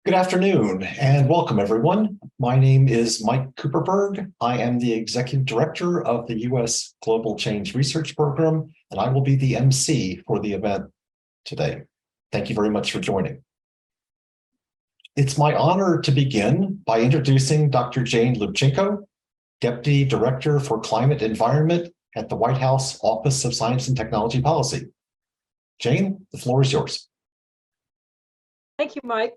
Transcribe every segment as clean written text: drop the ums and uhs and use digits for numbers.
Good afternoon and welcome, everyone. My name is Mike Cooperberg. I am the Executive Director of the U.S. Global Change Research Program, and I will be the MC for the event today. Thank you very much for joining. It's my honor to begin by introducing Dr. Jane Lubchenco, Deputy Director for Climate Environment at the White House Office of Science and Technology Policy. Jane, the floor is yours. Thank you, Mike.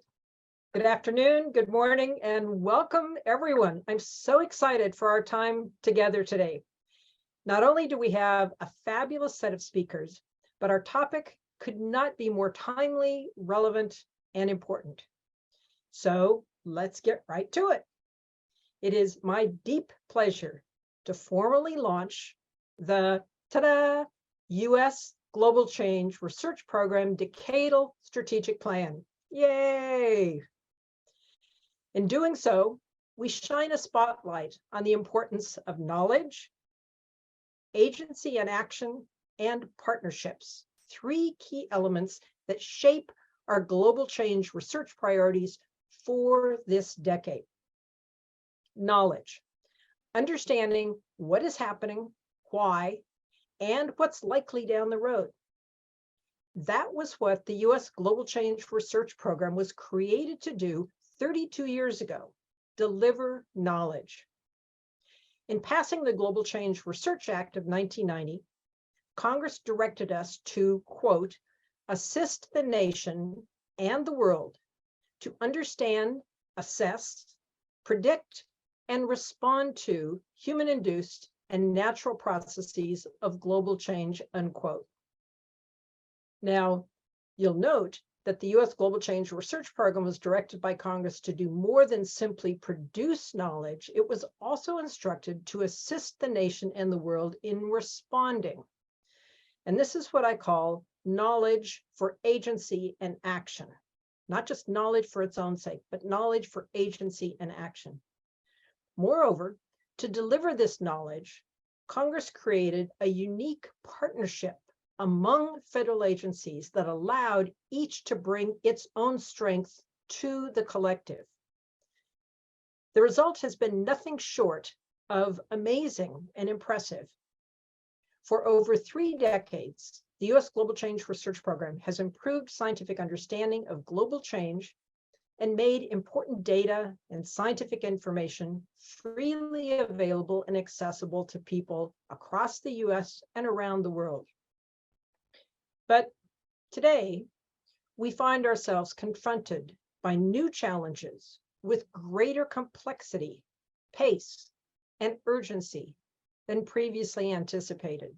Good afternoon, good morning, and welcome everyone. I'm so excited for our time together today. Not only do we have a fabulous set of speakers, but our topic could not be more timely, relevant, and important. So let's get right to it. It is my deep pleasure to formally launch the U.S. Global Change Research Program Decadal Strategic Plan. Yay! In doing so, we shine a spotlight on the importance of knowledge, agency and action, and partnerships, three key elements that shape our global change research priorities for this decade. Knowledge, understanding what is happening, why, and what's likely down the road. That was what the U.S. Global Change Research Program was created to do 32 years ago, deliver knowledge. In passing the Global Change Research Act of 1990, Congress directed us to, quote, assist the nation and the world to understand, assess, predict, and respond to human-induced and natural processes of global change, unquote. Now, you'll note that the U.S. Global Change Research Program was directed by Congress to do more than simply produce knowledge. It was also instructed to assist the nation and the world in responding. And this is what I call knowledge for agency and action. Not just knowledge for its own sake, but knowledge for agency and action. Moreover, to deliver this knowledge, Congress created a unique partnership among federal agencies that allowed each to bring its own strength to the collective. The result has been nothing short of amazing and impressive. For over 3 decades, the U.S. Global Change Research Program has improved scientific understanding of global change and made important data and scientific information freely available and accessible to people across the U.S. and around the world. But today, we find ourselves confronted by new challenges with greater complexity, pace, and urgency than previously anticipated.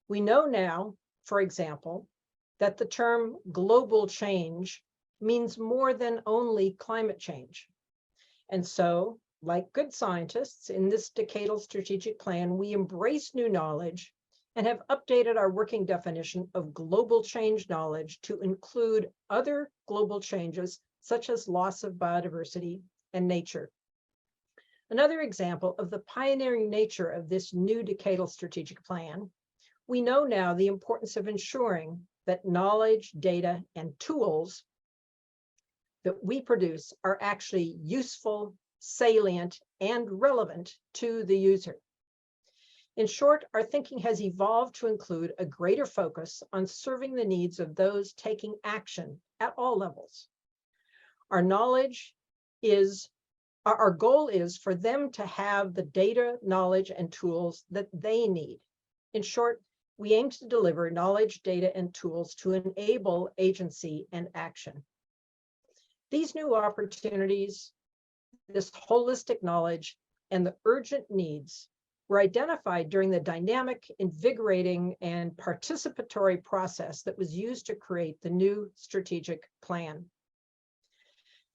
We know now, for example, that the term global change means more than only climate change. And so, like good scientists in this decadal strategic plan, we embrace new knowledge and have updated our working definition of global change knowledge to include other global changes, such as loss of biodiversity and nature. Another example of the pioneering nature of this new decadal strategic plan, we know now the importance of ensuring that knowledge, data, and tools that we produce are actually useful, salient, and relevant to the user. In short, our thinking has evolved to include a greater focus on serving the needs of those taking action at all levels. Our goal is for them to have the data, knowledge, and tools that they need. In short, we aim to deliver knowledge, data, and tools to enable agency and action. These new opportunities, this holistic knowledge, and the urgent needs were identified during the dynamic, invigorating, and participatory process that was used to create the new strategic plan.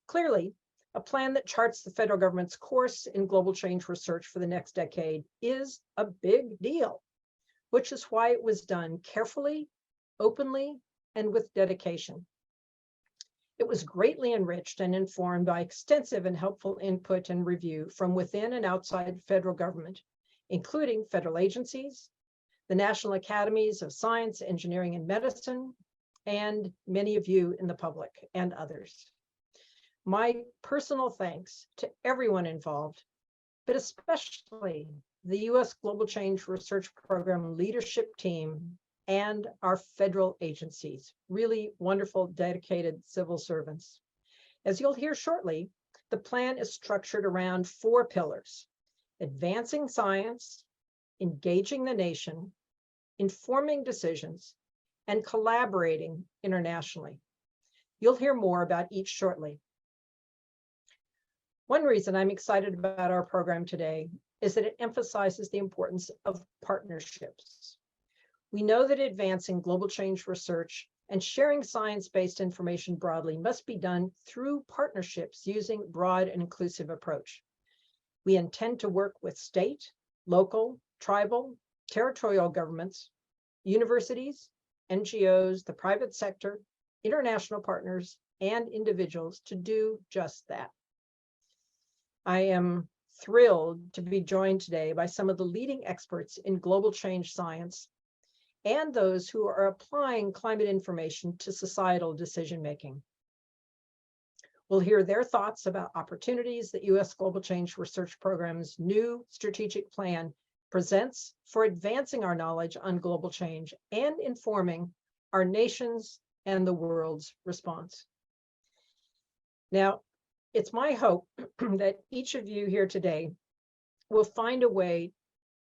Clearly, a plan that charts the federal government's course in global change research for the next decade is a big deal, which is why it was done carefully, openly, and with dedication. It was greatly enriched and informed by extensive and helpful input and review from within and outside federal government, including federal agencies, the National Academies of Science, Engineering, and Medicine, and many of you in the public and others. My personal thanks to everyone involved, but especially the U.S. Global Change Research Program leadership team and our federal agencies, really wonderful, dedicated civil servants. As you'll hear shortly, the plan is structured around 4 pillars: advancing science, engaging the nation, informing decisions, and collaborating internationally. You'll hear more about each shortly. One reason I'm excited about our program today is that it emphasizes the importance of partnerships. We know that advancing global change research and sharing science-based information broadly must be done through partnerships using broad and inclusive approach. We intend to work with state, local, tribal, territorial governments, universities, NGOs, the private sector, international partners, and individuals to do just that. I am thrilled to be joined today by some of the leading experts in global change science and those who are applying climate information to societal decision-making. We'll hear their thoughts about opportunities that U.S. Global Change Research Program's new strategic plan presents for advancing our knowledge on global change and informing our nation's and the world's response. Now, it's my hope that each of you here today will find a way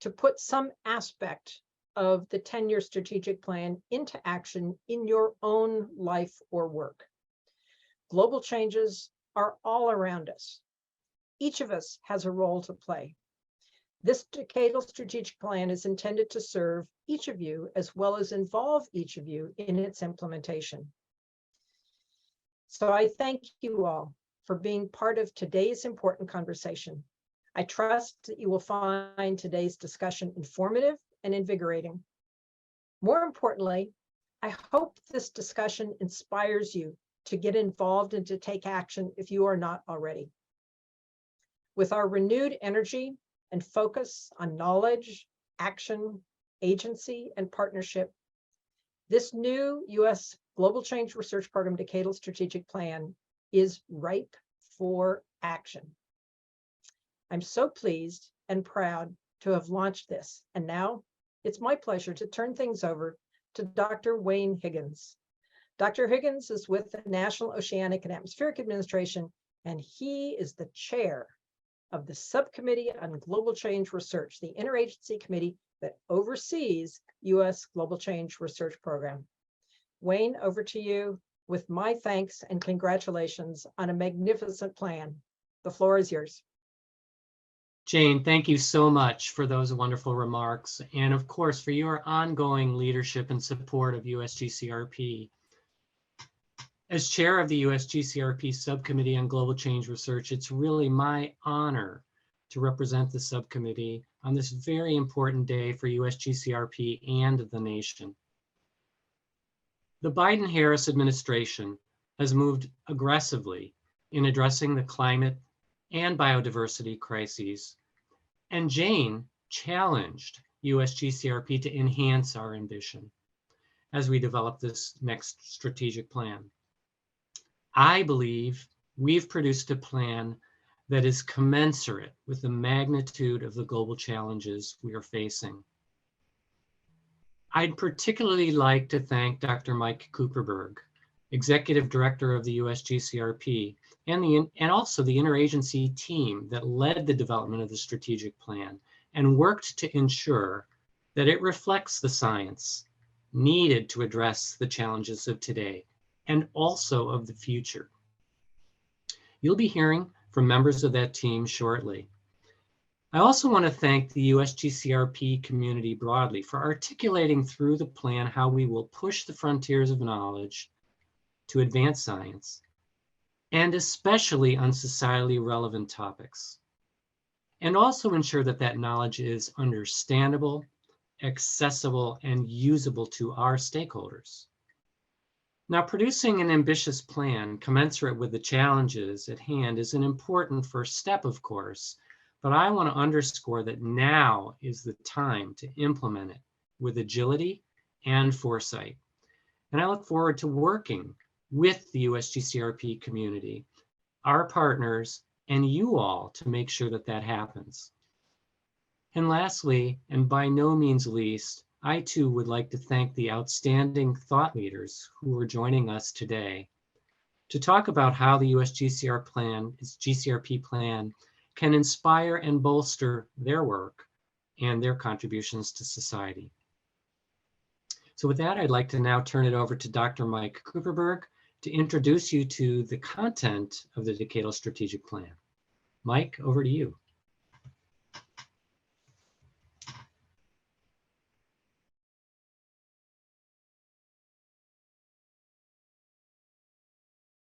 to put some aspect of the 10-year strategic plan into action in your own life or work. Global changes are all around us. Each of us has a role to play. This decadal strategic plan is intended to serve each of you as well as involve each of you in its implementation. So I thank you all for being part of today's important conversation. I trust that you will find today's discussion informative and invigorating. More importantly, I hope this discussion inspires you to get involved and to take action if you are not already. With our renewed energy and focus on knowledge, action, agency, and partnership, this new U.S. Global Change Research Program Decadal Strategic Plan is ripe for action. I'm so pleased and proud to have launched this. And now it's my pleasure to turn things over to Dr. Wayne Higgins. Dr. Higgins is with the National Oceanic and Atmospheric Administration, and he is the chair of the Subcommittee on Global Change Research, the interagency committee that oversees U.S. Global Change Research Program. Wayne, over to you with my thanks and congratulations on a magnificent plan. The floor is yours. Jane, thank you so much for those wonderful remarks, and of course for your ongoing leadership and support of USGCRP. As chair of the USGCRP Subcommittee on Global Change Research, it's really my honor to represent the subcommittee on this very important day for USGCRP and the nation. The Biden-Harris administration has moved aggressively in addressing the climate and biodiversity crises, and Jane challenged USGCRP to enhance our ambition as we develop this next strategic plan. I believe we've produced a plan that is commensurate with the magnitude of the global challenges we are facing. I'd particularly like to thank Dr. Mike Kuperberg, Executive Director of the USGCRP, and also the interagency team that led the development of the strategic plan and worked to ensure that it reflects the science needed to address the challenges of today and also of the future. You'll be hearing from members of that team shortly. I also want to thank the USGCRP community broadly for articulating through the plan how we will push the frontiers of knowledge to advance science, and especially on societally relevant topics, and also ensure that that knowledge is understandable, accessible, and usable to our stakeholders. Now, producing an ambitious plan commensurate with the challenges at hand is an important first step, of course, but I want to underscore that now is the time to implement it with agility and foresight. And I look forward to working with the USGCRP community our partners, and you all to make sure that that happens. And lastly, and by no means least, I too would like to thank the outstanding thought leaders who are joining us today to talk about how the US GCRP plan can inspire and bolster their work and their contributions to society. So with that, I'd like to now turn it over to Dr. Mike Kuperburg to introduce you to the content of the Decadal Strategic Plan. Mike, over to you.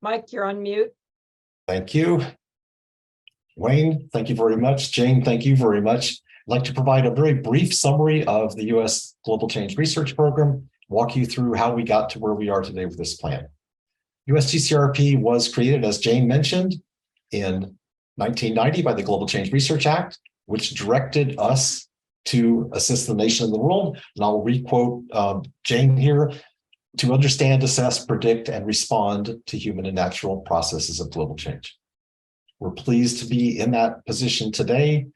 Mike, you're on mute. Thank you. Wayne, thank you very much. Jane, thank you very much. I'd like to provide a very brief summary of the U.S. Global Change Research Program, walk you through how we got to where we are today with this plan. USGCRP was created, as Jane mentioned, in 1990 by the Global Change Research Act, which directed us to assist the nation and the world. And I'll requote Jane here: to understand, assess, predict, and respond to human and natural processes of global change. We're pleased to be in that position today.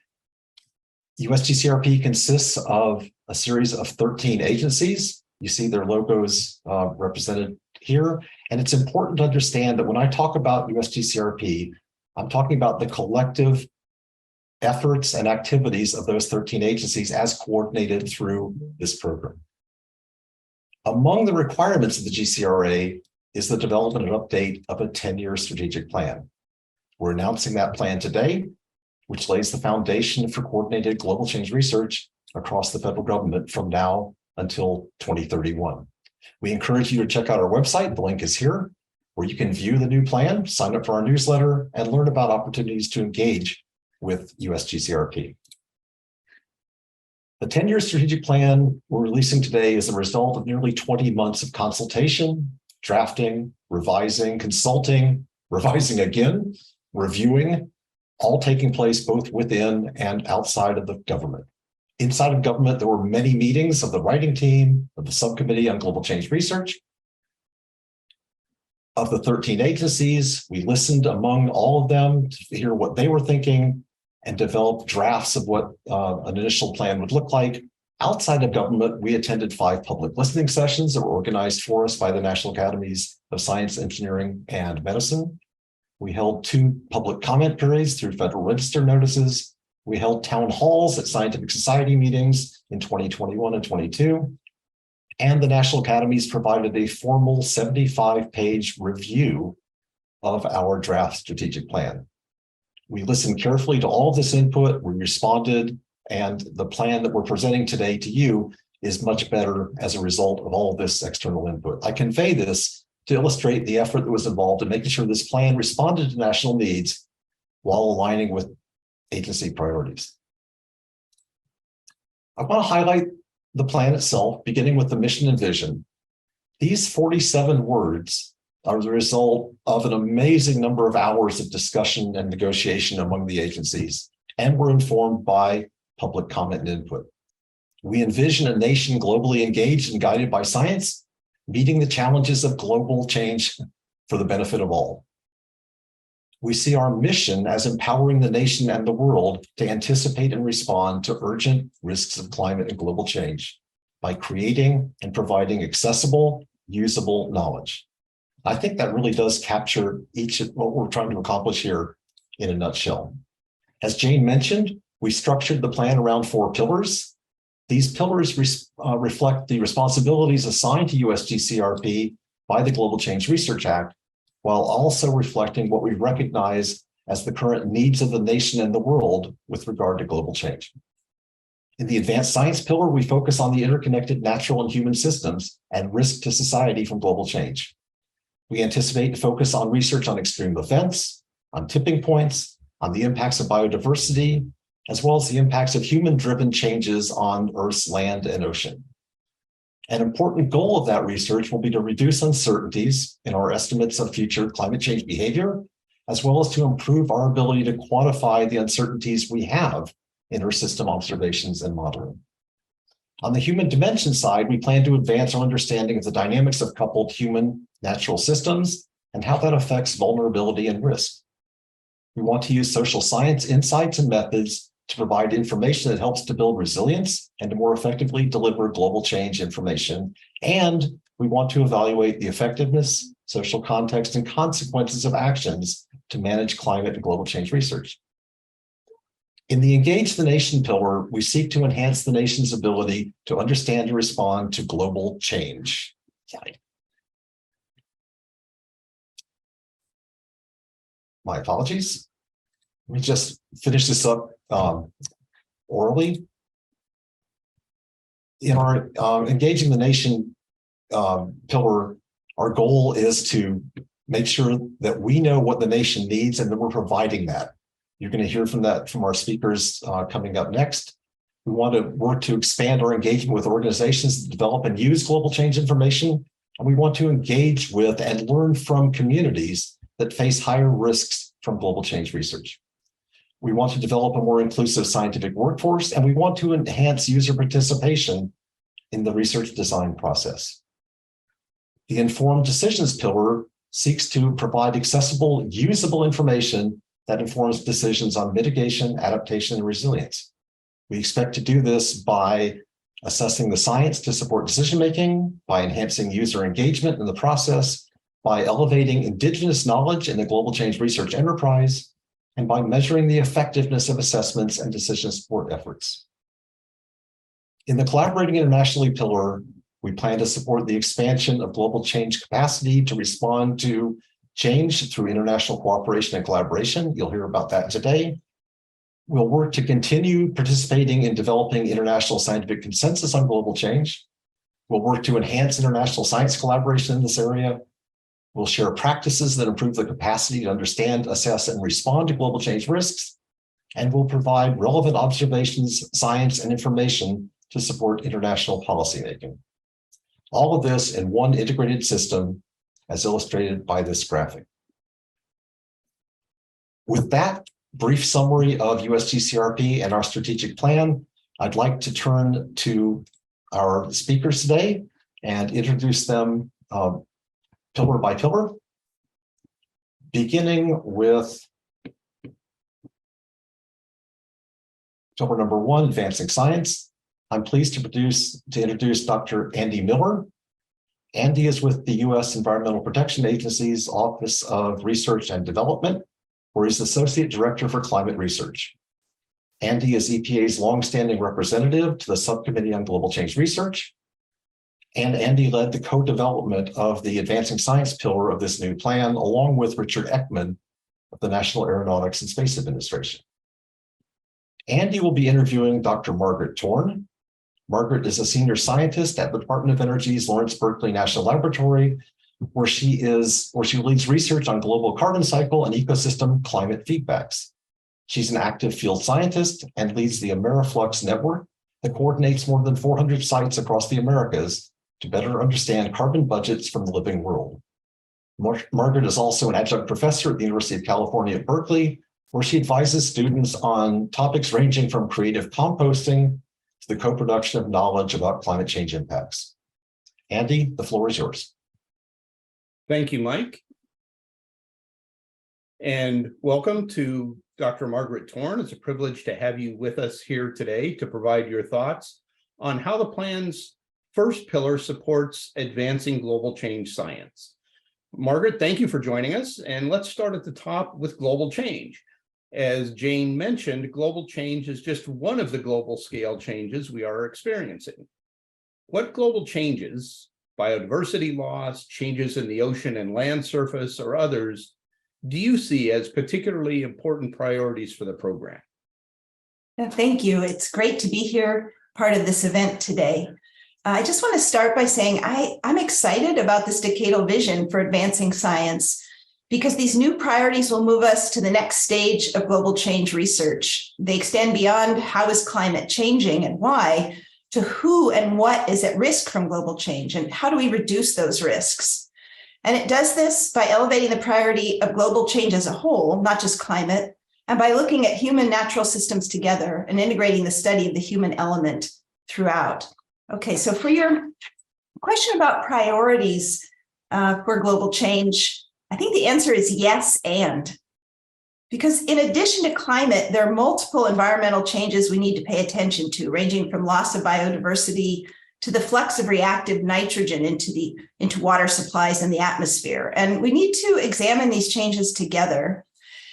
USGCRP consists of a series of 13 agencies. You see their logos represented here. And it's important to understand that when I talk about USGCRP, I'm talking about the collective efforts and activities of those 13 agencies as coordinated through this program. Among the requirements of the GCRA is the development and update of a 10-year strategic plan. We're announcing that plan today, which lays the foundation for coordinated global change research across the federal government from now until 2031. We encourage you to check out our website. The link is here, where you can view the new plan, sign up for our newsletter, and learn about opportunities to engage with USGCRP. The 10-year strategic plan we're releasing today is a result of nearly 20 months of consultation, drafting, revising, consulting, revising again, reviewing, all taking place both within and outside of the government. Inside of government, there were many meetings of the writing team, of the Subcommittee on Global Change Research. Of the 13 agencies, we listened among all of them to hear what they were thinking and develop drafts of what an initial plan would look like. Outside of government, we attended 5 public listening sessions that were organized for us by the National Academies of Science, Engineering, and Medicine. We held 2 public comment periods through Federal Register notices. We held town halls at scientific society meetings in 2021 and 22. And the National Academies provided a formal 75-page review of our draft strategic plan. We listened carefully to all of this input, we responded, and the plan that we're presenting today to you is much better as a result of all of this external input. I convey this to illustrate the effort that was involved in making sure this plan responded to national needs while aligning with agency priorities. I want to highlight the plan itself, beginning with the mission and vision. These 47 words are the result of an amazing number of hours of discussion and negotiation among the agencies, and were informed by public comment and input. We envision a nation globally engaged and guided by science, meeting the challenges of global change for the benefit of all. We see our mission as empowering the nation and the world to anticipate and respond to urgent risks of climate and global change by creating and providing accessible, usable knowledge. I think that really does capture each of what we're trying to accomplish here in a nutshell. As Jane mentioned, we structured the plan around 4 pillars. These pillars reflect the responsibilities assigned to USGCRP by the Global Change Research Act, while also reflecting what we recognize as the current needs of the nation and the world with regard to global change. In the advanced science pillar, we focus on the interconnected natural and human systems and risk to society from global change. We anticipate to focus on research on extreme events, on tipping points, on the impacts of biodiversity, as well as the impacts of human-driven changes on Earth's land and ocean. An important goal of that research will be to reduce uncertainties in our estimates of future climate change behavior, as well as to improve our ability to quantify the uncertainties we have in Earth system observations and modeling. On the human dimension side, we plan to advance our understanding of the dynamics of coupled human natural systems and how that affects vulnerability and risk. We want to use social science insights and methods to provide information that helps to build resilience and to more effectively deliver global change information. And we want to evaluate the effectiveness, social context, and consequences of actions to manage climate and global change research. In the Engage the Nation pillar, we seek to enhance the nation's ability to understand and respond to global change. My apologies. Let me just finish this up orally. In our Engaging the Nation pillar, our goal is to make sure that we know what the nation needs and that we're providing that. You're going to hear from our speakers coming up next. We want to work to expand our engagement with organizations that develop and use global change information. And we want to engage with and learn from communities that face higher risks from global change research. We want to develop a more inclusive scientific workforce, and we want to enhance user participation in the research design process. The Informed Decisions pillar seeks to provide accessible, usable information that informs decisions on mitigation, adaptation, and resilience. We expect to do this by assessing the science to support decision-making, by enhancing user engagement in the process, by elevating indigenous knowledge in the global change research enterprise, and by measuring the effectiveness of assessments and decision support efforts. In the Collaborating Internationally pillar, we plan to support the expansion of global change capacity to respond to change through international cooperation and collaboration. You'll hear about that today. We'll work to continue participating in developing international scientific consensus on global change. We'll work to enhance international science collaboration in this area. We'll share practices that improve the capacity to understand, assess, and respond to global change risks. And we'll provide relevant observations, science, and information to support international policymaking. All of this in one integrated system, as illustrated by this graphic. With that brief summary of USGCRP and our strategic plan, I'd like to turn to our speakers today and introduce them pillar by pillar, beginning with pillar number 1, advancing science. I'm pleased to introduce Dr. Andy Miller. Andy is with the U.S. Environmental Protection Agency's Office of Research and Development, where he's Associate Director for Climate Research. Andy is EPA's longstanding representative to the Subcommittee on Global Change Research. And Andy led the co-development of the Advancing Science pillar of this new plan, along with Richard Ekman of the National Aeronautics and Space Administration. Andy will be interviewing Dr. Margaret Torn. Margaret is a senior scientist at the Department of Energy's Lawrence Berkeley National Laboratory, where she leads research on global carbon cycle and ecosystem climate feedbacks. She's an active field scientist and leads the AmeriFlux network that coordinates more than 400 sites across the Americas to better understand carbon budgets from the living world. Margaret is also an adjunct professor at the University of California at Berkeley, where she advises students on topics ranging from creative composting to the co-production of knowledge about climate change impacts. Andy, the floor is yours. Thank you, Mike. And welcome to Dr. Margaret Torn. It's a privilege to have you with us here today to provide your thoughts on how the plan's first pillar supports advancing global change science. Margaret, thank you for joining us. And let's start at the top with global change. As Jane mentioned, global change is just one of the global scale changes we are experiencing. What global changes, biodiversity loss, changes in the ocean and land surface, or others, do you see as particularly important priorities for the program? Thank you. It's great to be here, part of this event today. I just want to start by saying I'm excited about this decadal vision for advancing science, because these new priorities will move us to the next stage of global change research. They extend beyond how is climate changing and why, to who and what is at risk from global change and how do we reduce those risks. And it does this by elevating the priority of global change as a whole, not just climate, and by looking at human natural systems together and integrating the study of the human element throughout. Okay, so for your question about priorities for global change, I think the answer is yes and. Because in addition to climate, there are multiple environmental changes we need to pay attention to, ranging from loss of biodiversity to the flux of reactive nitrogen into water supplies in the atmosphere. And we need to examine these changes together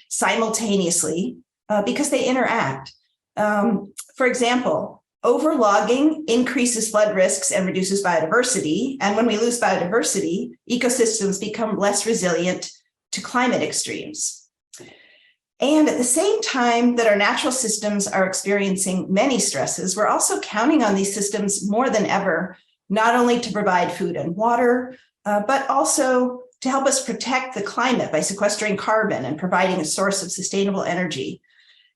simultaneously because they interact. For example, overlogging increases flood risks and reduces biodiversity. And when we lose biodiversity, ecosystems become less resilient to climate extremes. And at the same time that our natural systems are experiencing many stresses, we're also counting on these systems more than ever, not only to provide food and water, but also to help us protect the climate by sequestering carbon and providing a source of sustainable energy.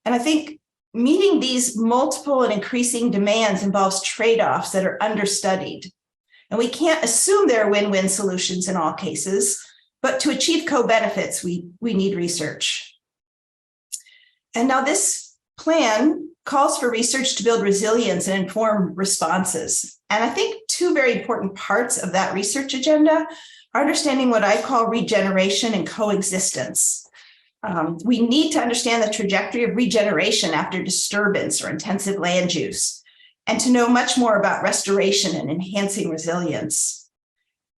And I think meeting these multiple and increasing demands involves trade-offs that are understudied. And we can't assume there are win-win solutions in all cases, but to achieve co-benefits, we need research. And now this plan calls for research to build resilience and inform responses. And I think two very important parts of that research agenda are understanding what I call regeneration and coexistence. We need to understand the trajectory of regeneration after disturbance or intensive land use, and to know much more about restoration and enhancing resilience.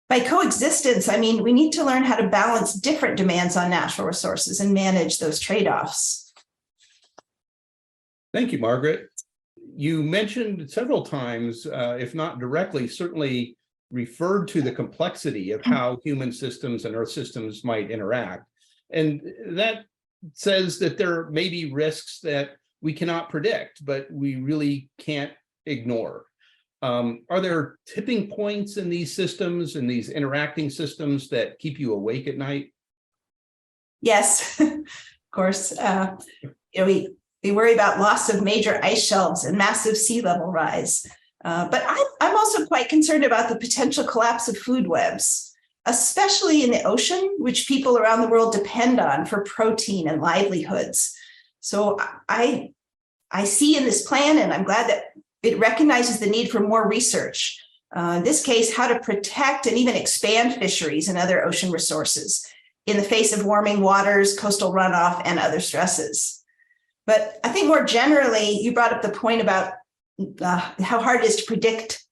By coexistence, I mean we need to learn how to balance different demands on natural resources and manage those trade-offs. Thank you, Margaret. You mentioned several times, if not directly, certainly referred to the complexity of how human systems and Earth systems might interact. And that says that there may be risks that we cannot predict, but we really can't ignore. Are there tipping points in these systems and these interacting systems that keep you awake at night? Yes, of course. We worry about loss of major ice shelves and massive sea level rise. But I'm also quite concerned about the potential collapse of food webs, especially in the ocean, which people around the world depend on for protein and livelihoods. So I see in this plan, and I'm glad that it recognizes the need for more research. In this case, how to protect and even expand fisheries and other ocean resources in the face of warming waters, coastal runoff, and other stresses. But I think more generally, you brought up the point about how hard it is to predict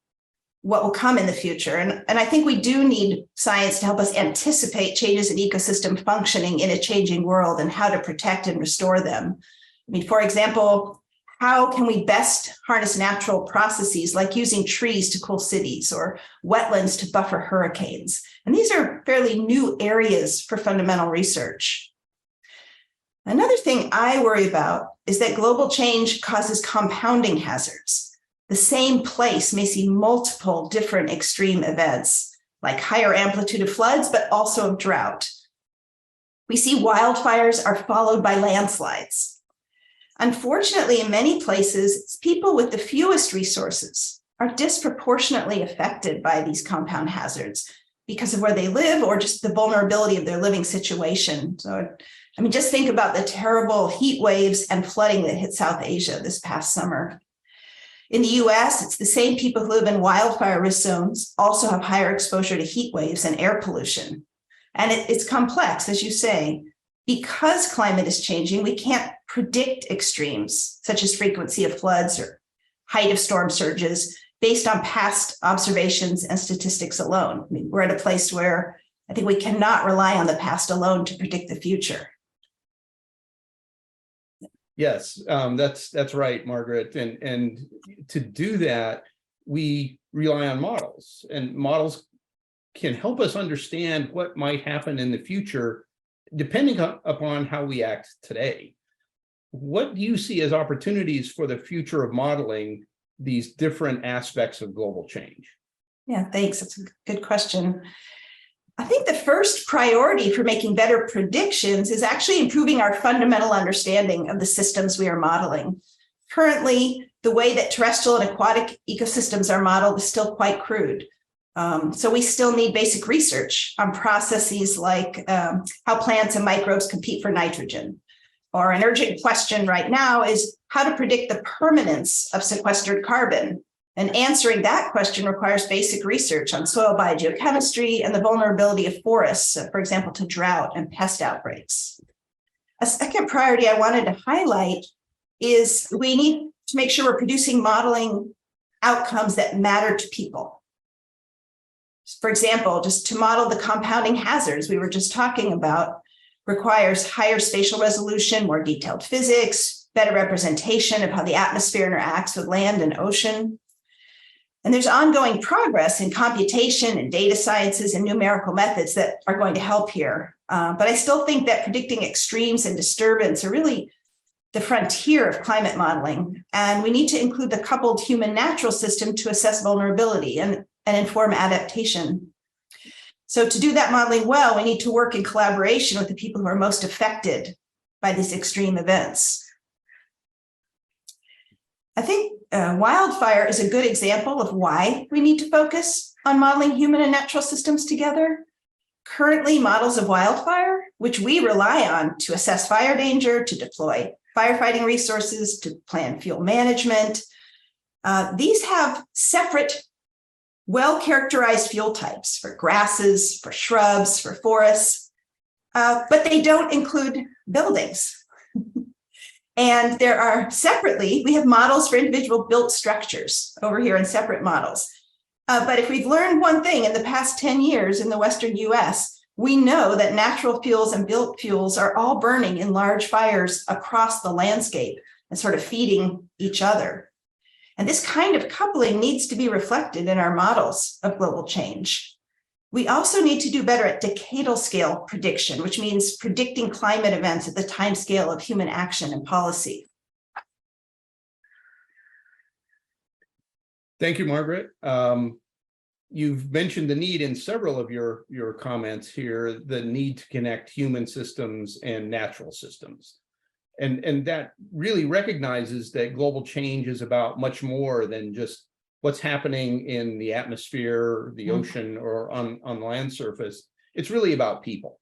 what will come in the future. And I think we do need science to help us anticipate changes in ecosystem functioning in a changing world and how to protect and restore them. I mean, for example, how can we best harness natural processes like using trees to cool cities or wetlands to buffer hurricanes? And these are fairly new areas for fundamental research. Another thing I worry about is that global change causes compounding hazards. The same place may see multiple different extreme events, like higher amplitude of floods, but also of drought. We see wildfires are followed by landslides. Unfortunately, in many places, people with the fewest resources are disproportionately affected by these compound hazards because of where they live or just the vulnerability of their living situation. So, I mean, just think about the terrible heat waves and flooding that hit South Asia this past summer. In the US, it's the same people who live in wildfire risk zones also have higher exposure to heat waves and air pollution. And it's complex, as you say. Because climate is changing, we can't predict extremes, such as frequency of floods or height of storm surges, based on past observations and statistics alone. I mean, we're at a place where I think we cannot rely on the past alone to predict the future. Yes, that's right, Margaret. And to do that, we rely on models, and models can help us understand what might happen in the future, depending upon how we act today. What do you see as opportunities for the future of modeling these different aspects of global change? Yeah, thanks. That's a good question. I think the first priority for making better predictions is actually improving our fundamental understanding of the systems we are modeling. Currently, the way that terrestrial and aquatic ecosystems are modeled is still quite crude. So we still need basic research on processes like how plants and microbes compete for nitrogen. Or an urgent question right now is how to predict the permanence of sequestered carbon. And answering that question requires basic research on soil biogeochemistry and the vulnerability of forests, for example, to drought and pest outbreaks. A second priority I wanted to highlight is we need to make sure we're producing modeling outcomes that matter to people. For example, just to model the compounding hazards we were just talking about requires higher spatial resolution, more detailed physics, better representation of how the atmosphere interacts with land and ocean. And there's ongoing progress in computation and data sciences and numerical methods that are going to help here. But I still think that predicting extremes and disturbance are really the frontier of climate modeling. And we need to include the coupled human natural system to assess vulnerability and inform adaptation. So to do that modeling well, we need to work in collaboration with the people who are most affected by these extreme events. I think wildfire is a good example of why we need to focus on modeling human and natural systems together. Currently, models of wildfire, which we rely on to assess fire danger, to deploy firefighting resources, to plan fuel management, these have separate, well-characterized fuel types for grasses, for shrubs, for forests, but they don't include buildings. And there are separately, we have models for individual built structures over here in separate models. But if we've learned one thing in the past 10 years in the Western US, we know that natural fuels and built fuels are all burning in large fires across the landscape and sort of feeding each other. And this kind of coupling needs to be reflected in our models of global change. We also need to do better at decadal scale prediction, which means predicting climate events at the time scale of human action and policy. Thank you, Margaret. You've mentioned the need in several of your comments here, the need to connect human systems and natural systems. And that really recognizes that global change is about much more than just what's happening in the atmosphere, the ocean, or on the land surface. It's really about people.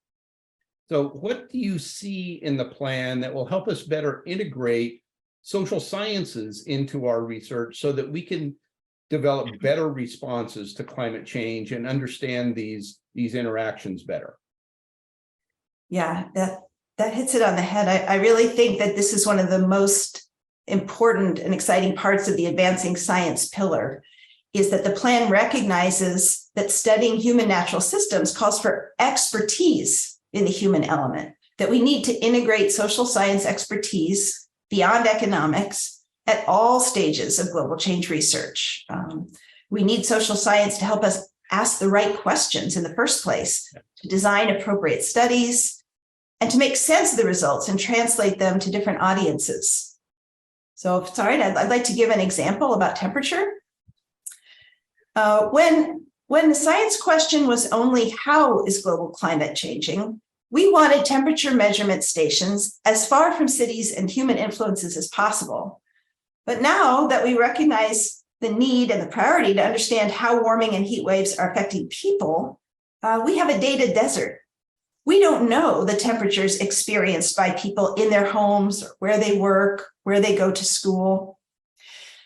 So what do you see in the plan that will help us better integrate social sciences into our research so that we can develop better responses to climate change and understand these interactions better? Yeah, that hits it on the head. I really think that this is one of the most important and exciting parts of the advancing science pillar, is that the plan recognizes that studying human natural systems calls for expertise in the human element, that we need to integrate social science expertise beyond economics at all stages of global change research. We need social science to help us ask the right questions in the first place, to design appropriate studies, and to make sense of the results and translate them to different audiences. So if it's all right, I'd like to give an example about temperature. When the science question was only how is global climate changing, we wanted temperature measurement stations as far from cities and human influences as possible. But now that we recognize the need and the priority to understand how warming and heat waves are affecting people, we have a data desert. We don't know the temperatures experienced by people in their homes, or where they work, where they go to school.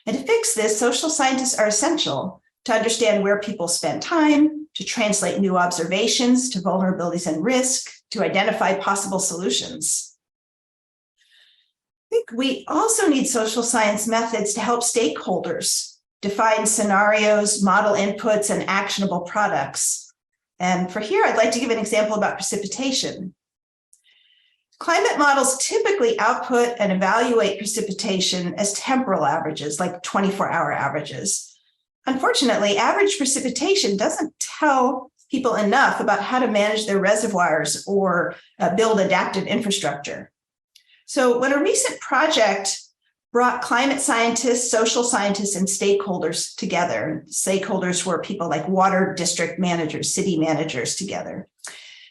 And to fix this, social scientists are essential to understand where people spend time, to translate new observations to vulnerabilities and risk, to identify possible solutions. I think we also need social science methods to help stakeholders define scenarios, model inputs, and actionable products. And for here, I'd like to give an example about precipitation. Climate models typically output and evaluate precipitation as temporal averages, like 24-hour averages. Unfortunately, average precipitation doesn't tell people enough about how to manage their reservoirs or build adaptive infrastructure. So when a recent project brought climate scientists, social scientists, and stakeholders together, stakeholders were people like water district managers, city managers together,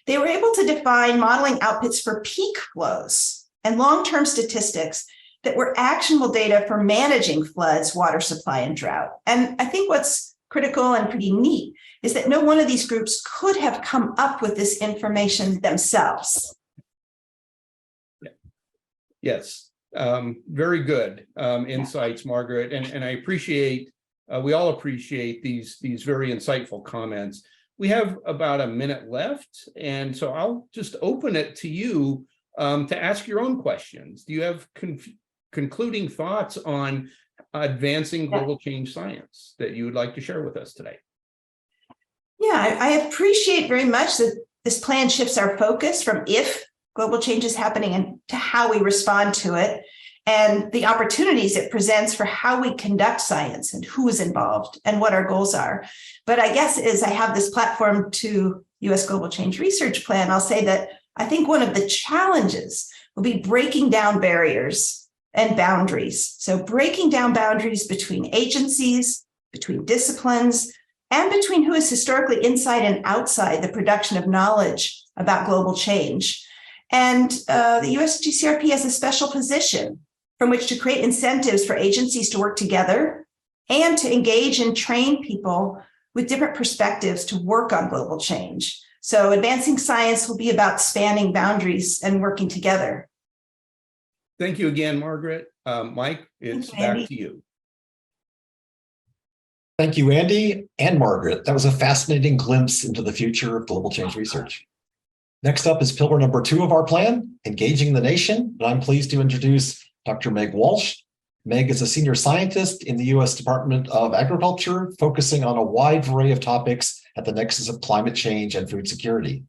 they were able to define modeling outputs for peak flows and long-term statistics that were actionable data for managing floods, water supply, and drought. And I think what's critical and pretty neat is that no one of these groups could have come up with this information themselves. Yes, very good insights, Margaret. And I appreciate, we all appreciate these very insightful comments. We have about a minute left, and so I'll just open it to you. to ask your own questions. Do you have concluding thoughts on advancing global change science that you would like to share with us today? Yeah, I appreciate very much that this plan shifts our focus from if global change is happening and to how we respond to it, and the opportunities it presents for how we conduct science and who is involved and what our goals are. But I guess as I have this platform to U.S. Global Change Research Plan, I'll say that I think one of the challenges will be breaking down barriers and boundaries. So breaking down boundaries between agencies, between disciplines, and between who is historically inside and outside the production of knowledge about global change. And the US GCRP has a special position from which to create incentives for agencies to work together and to engage and train people with different perspectives to work on global change. So advancing science will be about spanning boundaries and working together. Thank you again, Margaret. Mike, it's back to you. Thank you, Andy and Margaret. That was a fascinating glimpse into the future of global change research. Next up is pillar number 2 of our plan, engaging the nation. And I'm pleased to introduce Dr. Meg Walsh. Meg is a senior scientist in the U.S. Department of Agriculture, focusing on a wide array of topics at the nexus of climate change and food security.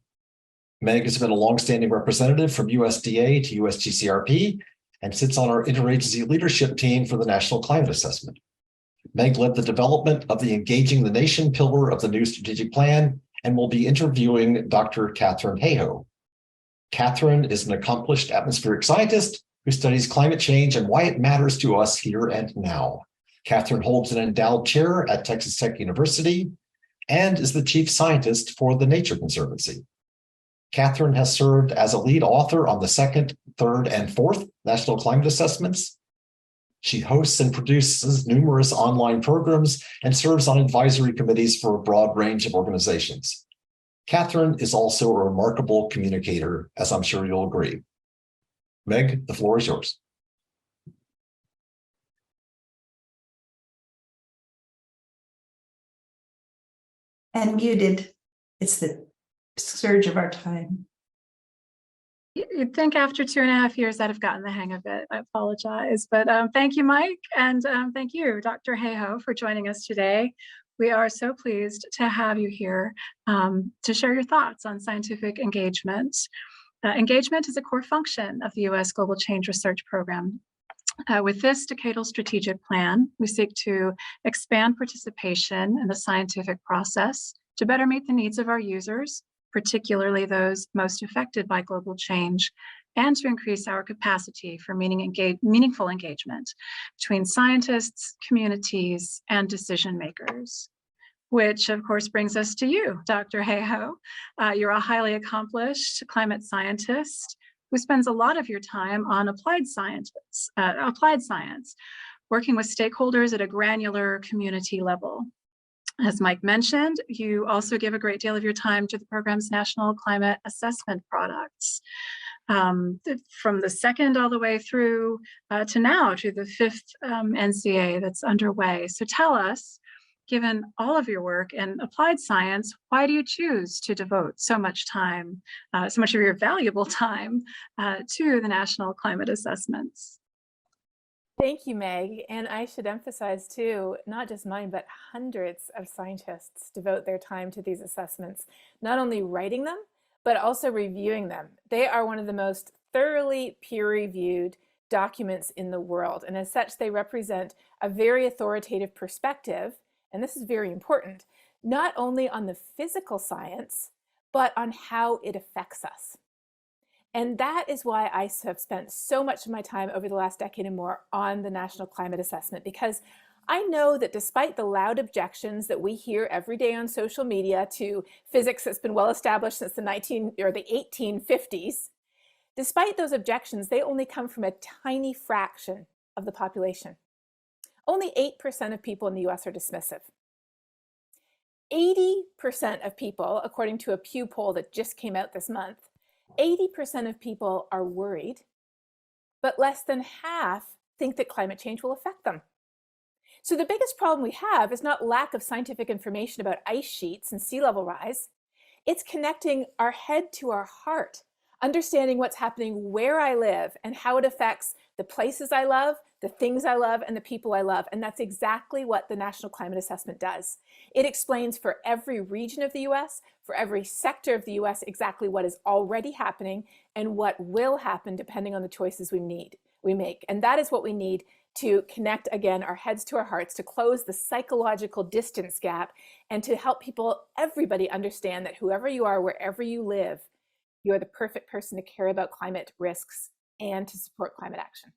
Meg has been a longstanding representative from USDA to USGCRP and sits on our interagency leadership team for the National Climate Assessment. Meg led the development of the Engaging the Nation pillar of the new strategic plan and will be interviewing Dr. Katharine Hayhoe. Katharine is an accomplished atmospheric scientist who studies climate change and why it matters to us here and now. Katharine holds an endowed chair at Texas Tech University and is the chief scientist for the Nature Conservancy. Katharine has served as a lead author on the 2nd, 3rd, and 4th National Climate Assessments. She hosts and produces numerous online programs and serves on advisory committees for a broad range of organizations. Katharine is also a remarkable communicator, as I'm sure you'll agree. Meg, the floor is yours. And muted. It's the surge of our time. You'd think after 2.5 years I'd have gotten the hang of it. I apologize, but thank you, Mike, and thank you, Dr. Hayhoe, for joining us today. We are so pleased to have you here to share your thoughts on scientific engagement. Engagement is a core function of the U.S. Global Change Research Program. With this decadal strategic plan, we seek to expand participation in the scientific process to better meet the needs of our users, particularly those most affected by global change, and to increase our capacity for meaningful engagement between scientists, communities, and decision makers. Which of course brings us to you, Dr. Hayhoe. You're a highly accomplished climate scientist who spends a lot of your time on applied science, working with stakeholders at a granular community level. As Mike mentioned, you also give a great deal of your time to the program's National Climate Assessment products. From the 2nd all the way through to now, to the 5th NCA that's underway. So tell us, given all of your work in applied science, why do you choose to devote so much time, so much of your valuable time to the National Climate Assessments? Thank you, Meg. And I should emphasize too, not just mine, but hundreds of scientists devote their time to these assessments, not only writing them, but also reviewing them. They are one of the most thoroughly peer-reviewed documents in the world. And as such, they represent a very authoritative perspective, and this is very important, not only on the physical science, but on how it affects us. And that is why I have spent so much of my time over the last decade and more on the National Climate Assessment, because I know that despite the loud objections that we hear every day on social media to physics that's been well established since the 1850s, despite those objections, they only come from a tiny fraction of the population. Only 8% of people in the US are dismissive. 80% of people, according to a Pew poll that just came out this month, 80% of people are worried, but less than half think that climate change will affect them. So the biggest problem we have is not lack of scientific information about ice sheets and sea level rise. It's connecting our head to our heart, understanding what's happening where I live and how it affects the places I love, the things I love, and the people I love. And that's exactly what the National Climate Assessment does. It explains for every region of the US, for every sector of the US, exactly what is already happening and what will happen depending on the choices we make. And that is what we need to connect, again, our heads to our hearts, to close the psychological distance gap, and to help people, everybody, understand that whoever you are, wherever you live, you are the perfect person to care about climate risks and to support climate action.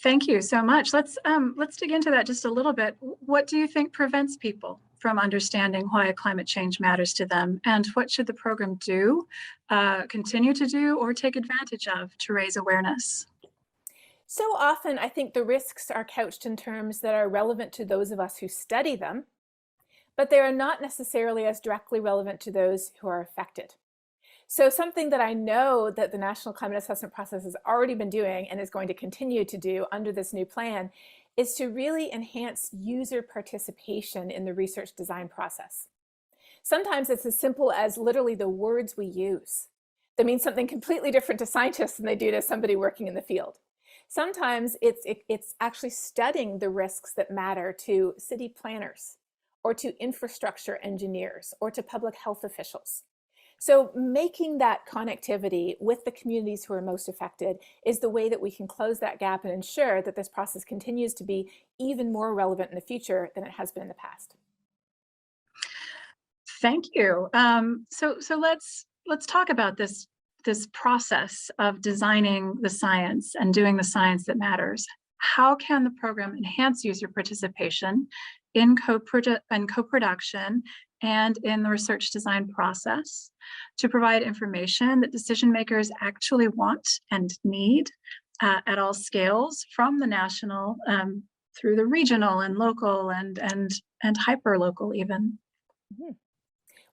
Thank you so much. Let's dig into that just a little bit. What do you think prevents people from understanding why climate change matters to them, and what should the program do, continue to do, or take advantage of to raise awareness? So often, I think the risks are couched in terms that are relevant to those of us who study them, but they are not necessarily as directly relevant to those who are affected. So something that I know that the National Climate Assessment process has already been doing and is going to continue to do under this new plan is to really enhance user participation in the research design process. Sometimes it's as simple as literally the words we use. That means something completely different to scientists than they do to somebody working in the field. Sometimes it's actually studying the risks that matter to city planners, or to infrastructure engineers, or to public health officials. So making that connectivity with the communities who are most affected is the way that we can close that gap and ensure that this process continues to be even more relevant in the future than it has been in the past. Thank you. So let's talk about this process of designing the science and doing the science that matters. How can the program enhance user participation in co-production and in the research design process to provide information that decision makers actually want and need at all scales, from the national through the regional and local and hyper-local even? Mm-hmm.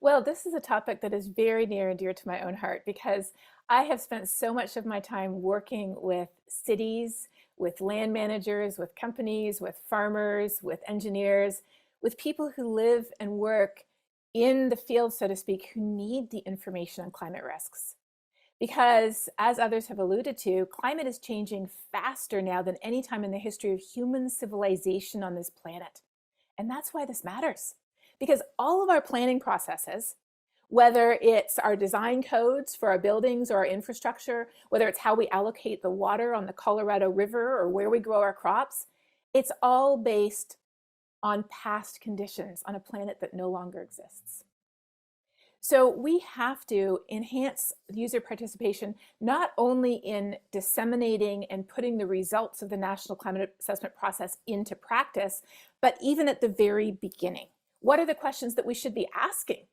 Well, this is a topic that is very near and dear to my own heart, because I have spent so much of my time working with cities, with land managers, with companies, with farmers, with engineers, with people who live and work in the field, so to speak, who need the information on climate risks. Because, as others have alluded to, climate is changing faster now than any time in the history of human civilization on this planet. And that's why this matters. Because all of our planning processes, whether it's our design codes for our buildings or our infrastructure, whether it's how we allocate the water on the Colorado River or where we grow our crops, it's all based on past conditions on a planet that no longer exists. So we have to enhance user participation, not only in disseminating and putting the results of the National Climate Assessment process into practice, but even at the very beginning. What are the questions that we should be asking?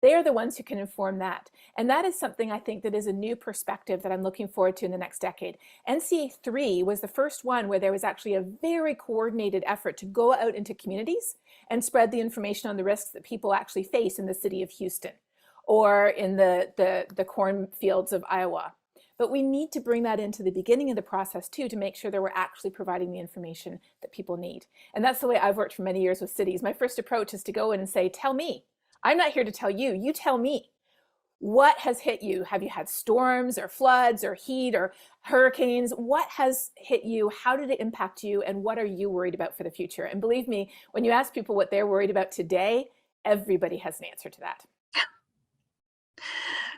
They are the ones who can inform that. And that is something I think that is a new perspective that I'm looking forward to in the next decade. NCA 3 was the first one where there was actually a very coordinated effort to go out into communities and spread the information on the risks that people actually face in the city of Houston or in the cornfields of Iowa. But we need to bring that into the beginning of the process too, to make sure that we're actually providing the information that people need. And that's the way I've worked for many years with cities. My first approach is to go in and say, tell me. I'm not here to tell you, you tell me. What has hit you? Have you had storms or floods or heat or hurricanes? What has hit you? How did it impact you? And what are you worried about for the future? And believe me, when you ask people what they're worried about today, everybody has an answer to that.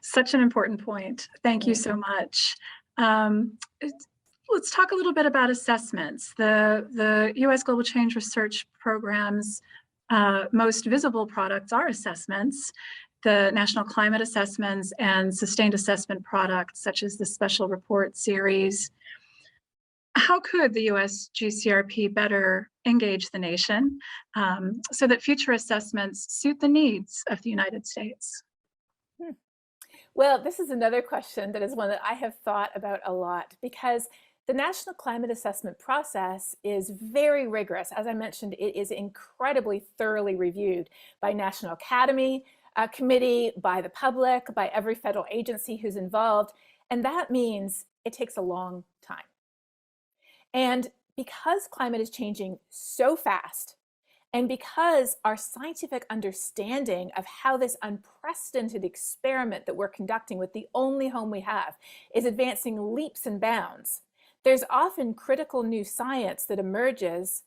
Such an important point. Thank you so much. Let's talk a little bit about assessments. The U.S. Global Change Research Program's most visible products are assessments, the National Climate Assessments and Sustained Assessment products, such as the Special Report Series. How could the U.S. GCRP better engage the nation so that future assessments suit the needs of the United States? Well, this is another question that is one that I have thought about a lot, because the National Climate Assessment process is very rigorous. As I mentioned, it is incredibly thoroughly reviewed by National Academy Committee, by the public, by every federal agency who's involved. And that means it takes a long time. And because climate is changing so fast, And because our scientific understanding of how this unprecedented experiment that we're conducting with the only home we have is advancing leaps and bounds, there's often critical new science that emerges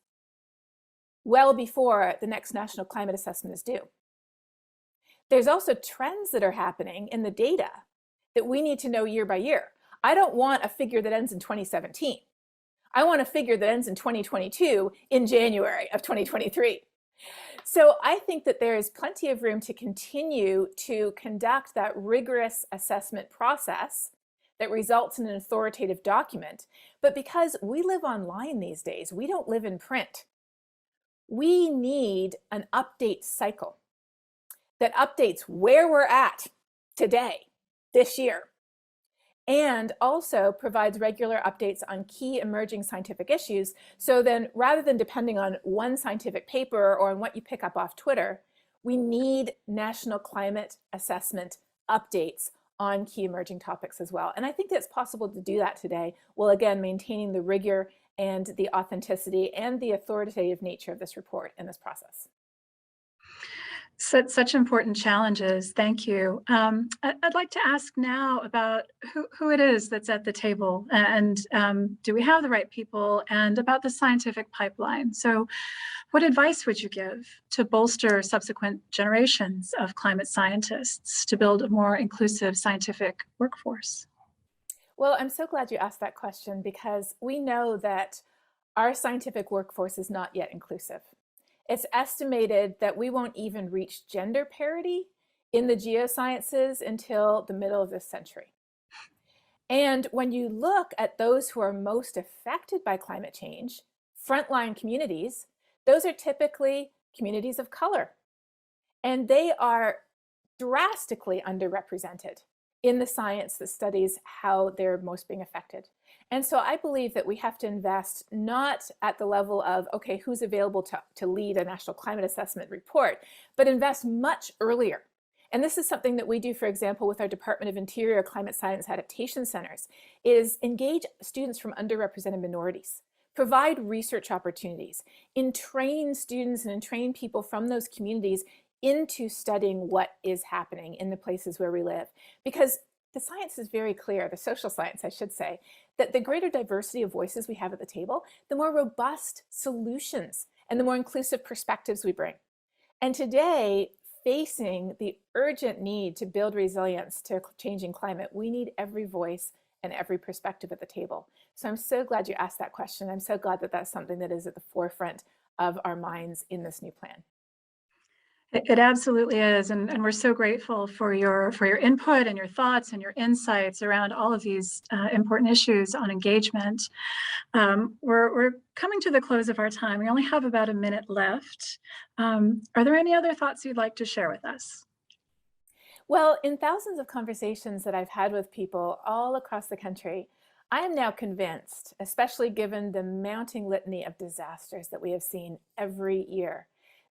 well before the next national climate assessment is due. There's also trends that are happening in the data that we need to know year by year. I don't want a figure that ends in 2017. I want a figure that ends in 2022 in January of 2023. So I think that there is plenty of room to continue to conduct that rigorous assessment process that results in an authoritative document. But because we live online these days, we don't live in print. We need an update cycle that updates where we're at today, this year, and also provides regular updates on key emerging scientific issues. So then rather than depending on one scientific paper or on what you pick up off Twitter, we need national climate assessment updates on key emerging topics as well. And I think it's possible to do that today, while again maintaining the rigor and the authenticity and the authoritative nature of this report and this process. Such important challenges. Thank you. I'd like to ask now about who it is that's at the table, and do we have the right people, and about the scientific pipeline. So what advice would you give to bolster subsequent generations of climate scientists to build a more inclusive scientific workforce? Well, I'm so glad you asked that question, because we know that our scientific workforce is not yet inclusive. It's estimated that we won't even reach gender parity in the geosciences until the middle of this century. And when you look at those who are most affected by climate change, frontline communities, those are typically communities of color. And they are drastically underrepresented in the science that studies how they're most being affected. And so I believe that we have to invest not at the level of, okay, who's available to lead a national climate assessment report, but invest much earlier. And this is something that we do, for example, with our Department of Interior Climate Science Adaptation Centers, is engage students from underrepresented minorities, provide research opportunities, entrain students and entrain people from those communities into studying what is happening in the places where we live. Because the science is very clear, the social science, I should say, that the greater diversity of voices we have at the table, the more robust solutions and the more inclusive perspectives we bring. And today, facing the urgent need to build resilience to changing climate, we need every voice and every perspective at the table. So I'm so glad you asked that question. I'm so glad that that's something that is at the forefront of our minds in this new plan. It absolutely is, and we're so grateful for your input and your thoughts and your insights around all of these important issues on engagement. We're coming to the close of our time. We only have about a minute left. Are there any other thoughts you'd like to share with us? Well, in thousands of conversations that I've had with people all across the country, I am now convinced, especially given the mounting litany of disasters that we have seen every year,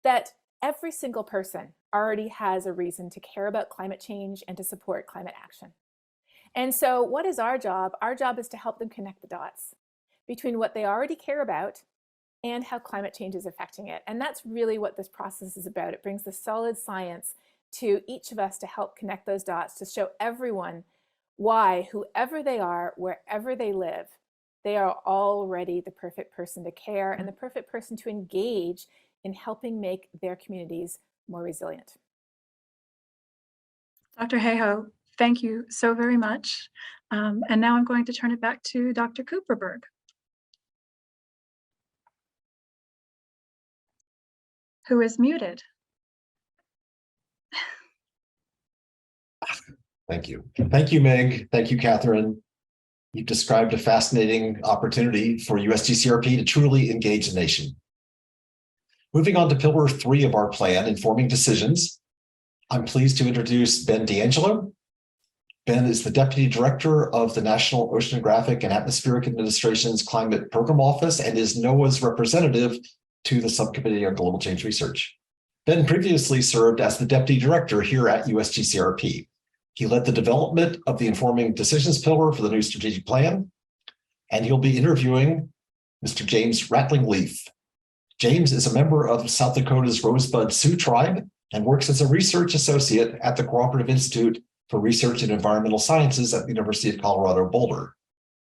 that every single person already has a reason to care about climate change and to support climate action. And so what is our job? Our job is to help them connect the dots between what they already care about and how climate change is affecting it. And that's really what this process is about. It brings the solid science to each of us to help connect those dots, to show everyone why, whoever they are, wherever they live, they are already the perfect person to care and the perfect person to engage in helping make their communities more resilient. Dr. Hayhoe, thank you so very much. And now I'm going to turn it back to Dr. Kupperberg, who is muted. Thank you. Thank you, Meg. Thank you, Catherine. You've described a fascinating opportunity for USGCRP to truly engage the nation. Moving on to pillar 3 of our plan, informing decisions, I'm pleased to introduce Ben D'Angelo. Ben is the Deputy Director of the National Oceanographic and Atmospheric Administration's Climate Program Office and is NOAA's representative to the Subcommittee on Global Change Research. Ben previously served as the Deputy Director here at USGCRP. He led the development of the Informing Decisions pillar for the new strategic plan, and he'll be interviewing Mr. James Ratling-Leaf. James is a member of South Dakota's Rosebud Sioux Tribe and works as a research associate at the Cooperative Institute for Research in Environmental Sciences at the University of Colorado Boulder.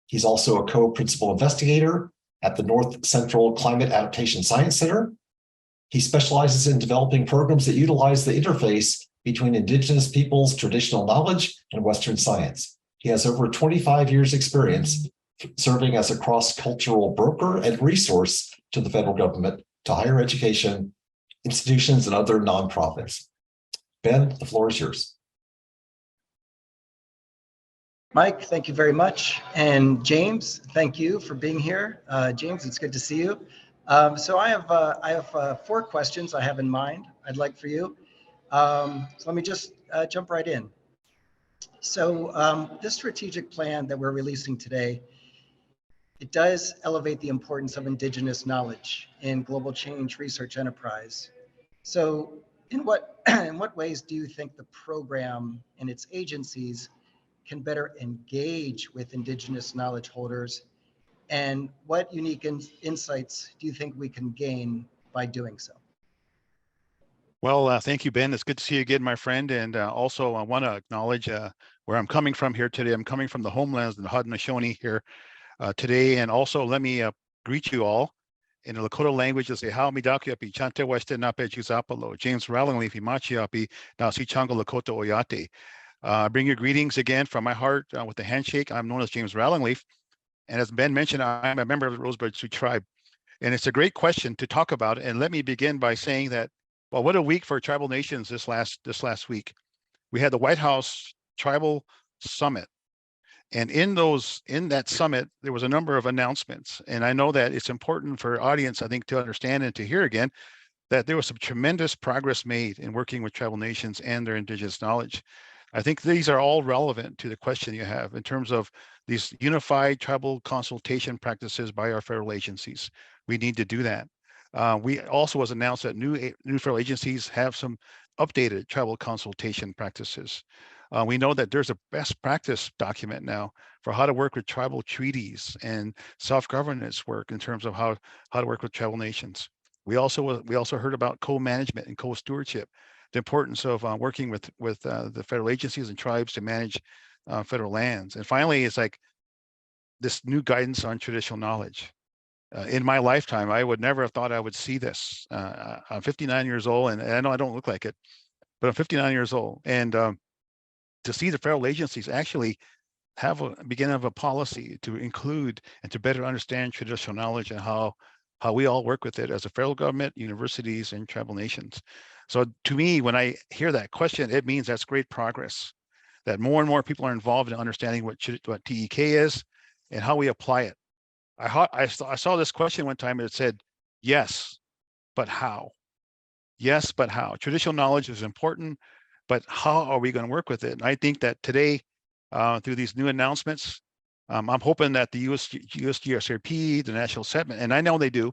He's also a co-principal investigator at the North Central Climate Adaptation Science Center. He specializes in developing programs that utilize the interface between Indigenous peoples' traditional knowledge and Western science. He has over 25 years experience serving as a cross-cultural broker and resource to the federal government, to higher education, institutions, and other nonprofits. Ben, the floor is yours. Mike, thank you very much. And James, thank you for being here. James, it's good to see you. So I have 4 questions I have in mind I'd like for you. So let me just jump right in. So this strategic plan that we're releasing today, it does elevate the importance of Indigenous knowledge in global change research enterprise. So in what ways do you think the program and its agencies can better engage with Indigenous knowledge holders? And what unique insights do you think we can gain by doing so? Well, thank you, Ben. It's good to see you again, my friend. And also, I want to acknowledge where I'm coming from here today. I'm coming from the homelands in the Haudenosaunee here today. And also, let me greet you all in the Lakota language to say, "How midakiapi, chante weste nape juzapalo, James Rallingleaf, imachiapi, nasi chango Lakota oyate." I bring you greetings again from my heart with a handshake. I'm known as James Rallingleaf. And as Ben mentioned, I'm a member of the Rosebud Sioux Tribe. And it's a great question to talk about. And let me begin by saying that, well, what a week for tribal nations this last week. We had the White House Tribal Summit. And in that summit, there was a number of announcements. And I know that it's important for audience, I think, to understand and to hear again that there was some tremendous progress made in working with tribal nations and their Indigenous knowledge. I think these are all relevant to the question you have in terms of these unified tribal consultation practices by our federal agencies. We need to do that. We also was announced that new federal agencies have some updated tribal consultation practices. We know that there's a best practice document now for how to work with tribal treaties and self-governance work in terms of how to work with tribal nations. We also heard about co-management and co-stewardship, the importance of working with the federal agencies and tribes to manage federal lands. And finally, it's like this new guidance on traditional knowledge. In my lifetime, I would never have thought I would see this. I'm 59 years old, and I know I don't look like it, but I'm 59 years old. And to see the federal agencies actually have a beginning of a policy to include and to better understand traditional knowledge and how we all work with it as a federal government, universities, and tribal nations. So to me, when I hear that question, it means that's great progress, that more and more people are involved in understanding what TEK is and how we apply it. I saw this question one time and it said, yes, but how? Yes, but how? Traditional knowledge is important, but how are we going to work with it? And I think that today, through these new announcements, I'm hoping that the USGSRP, the National Settlement, and I know they do,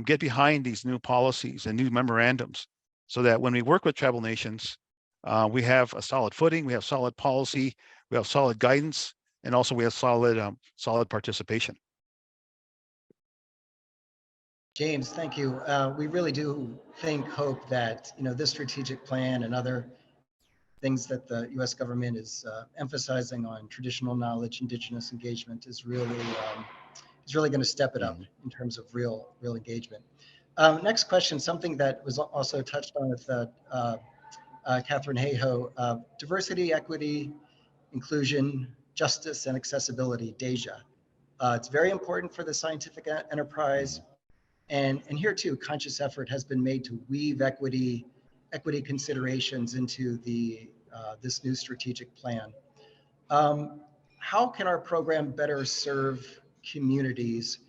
get behind these new policies and new memorandums so that when we work with tribal nations, we have a solid footing, we have solid policy, we have solid guidance, and also we have solid participation. James, thank you. We really do hope that this strategic plan and other things that the U.S. government is emphasizing on traditional knowledge, Indigenous engagement is really going to step it up in terms of real engagement. Next question, something that was also touched on with Catherine Hayhoe, diversity, equity, inclusion, justice, and accessibility, DAJA. It's very important for the scientific enterprise. And here too, conscious effort has been made to weave equity considerations into this new strategic plan. How can our program better serve communities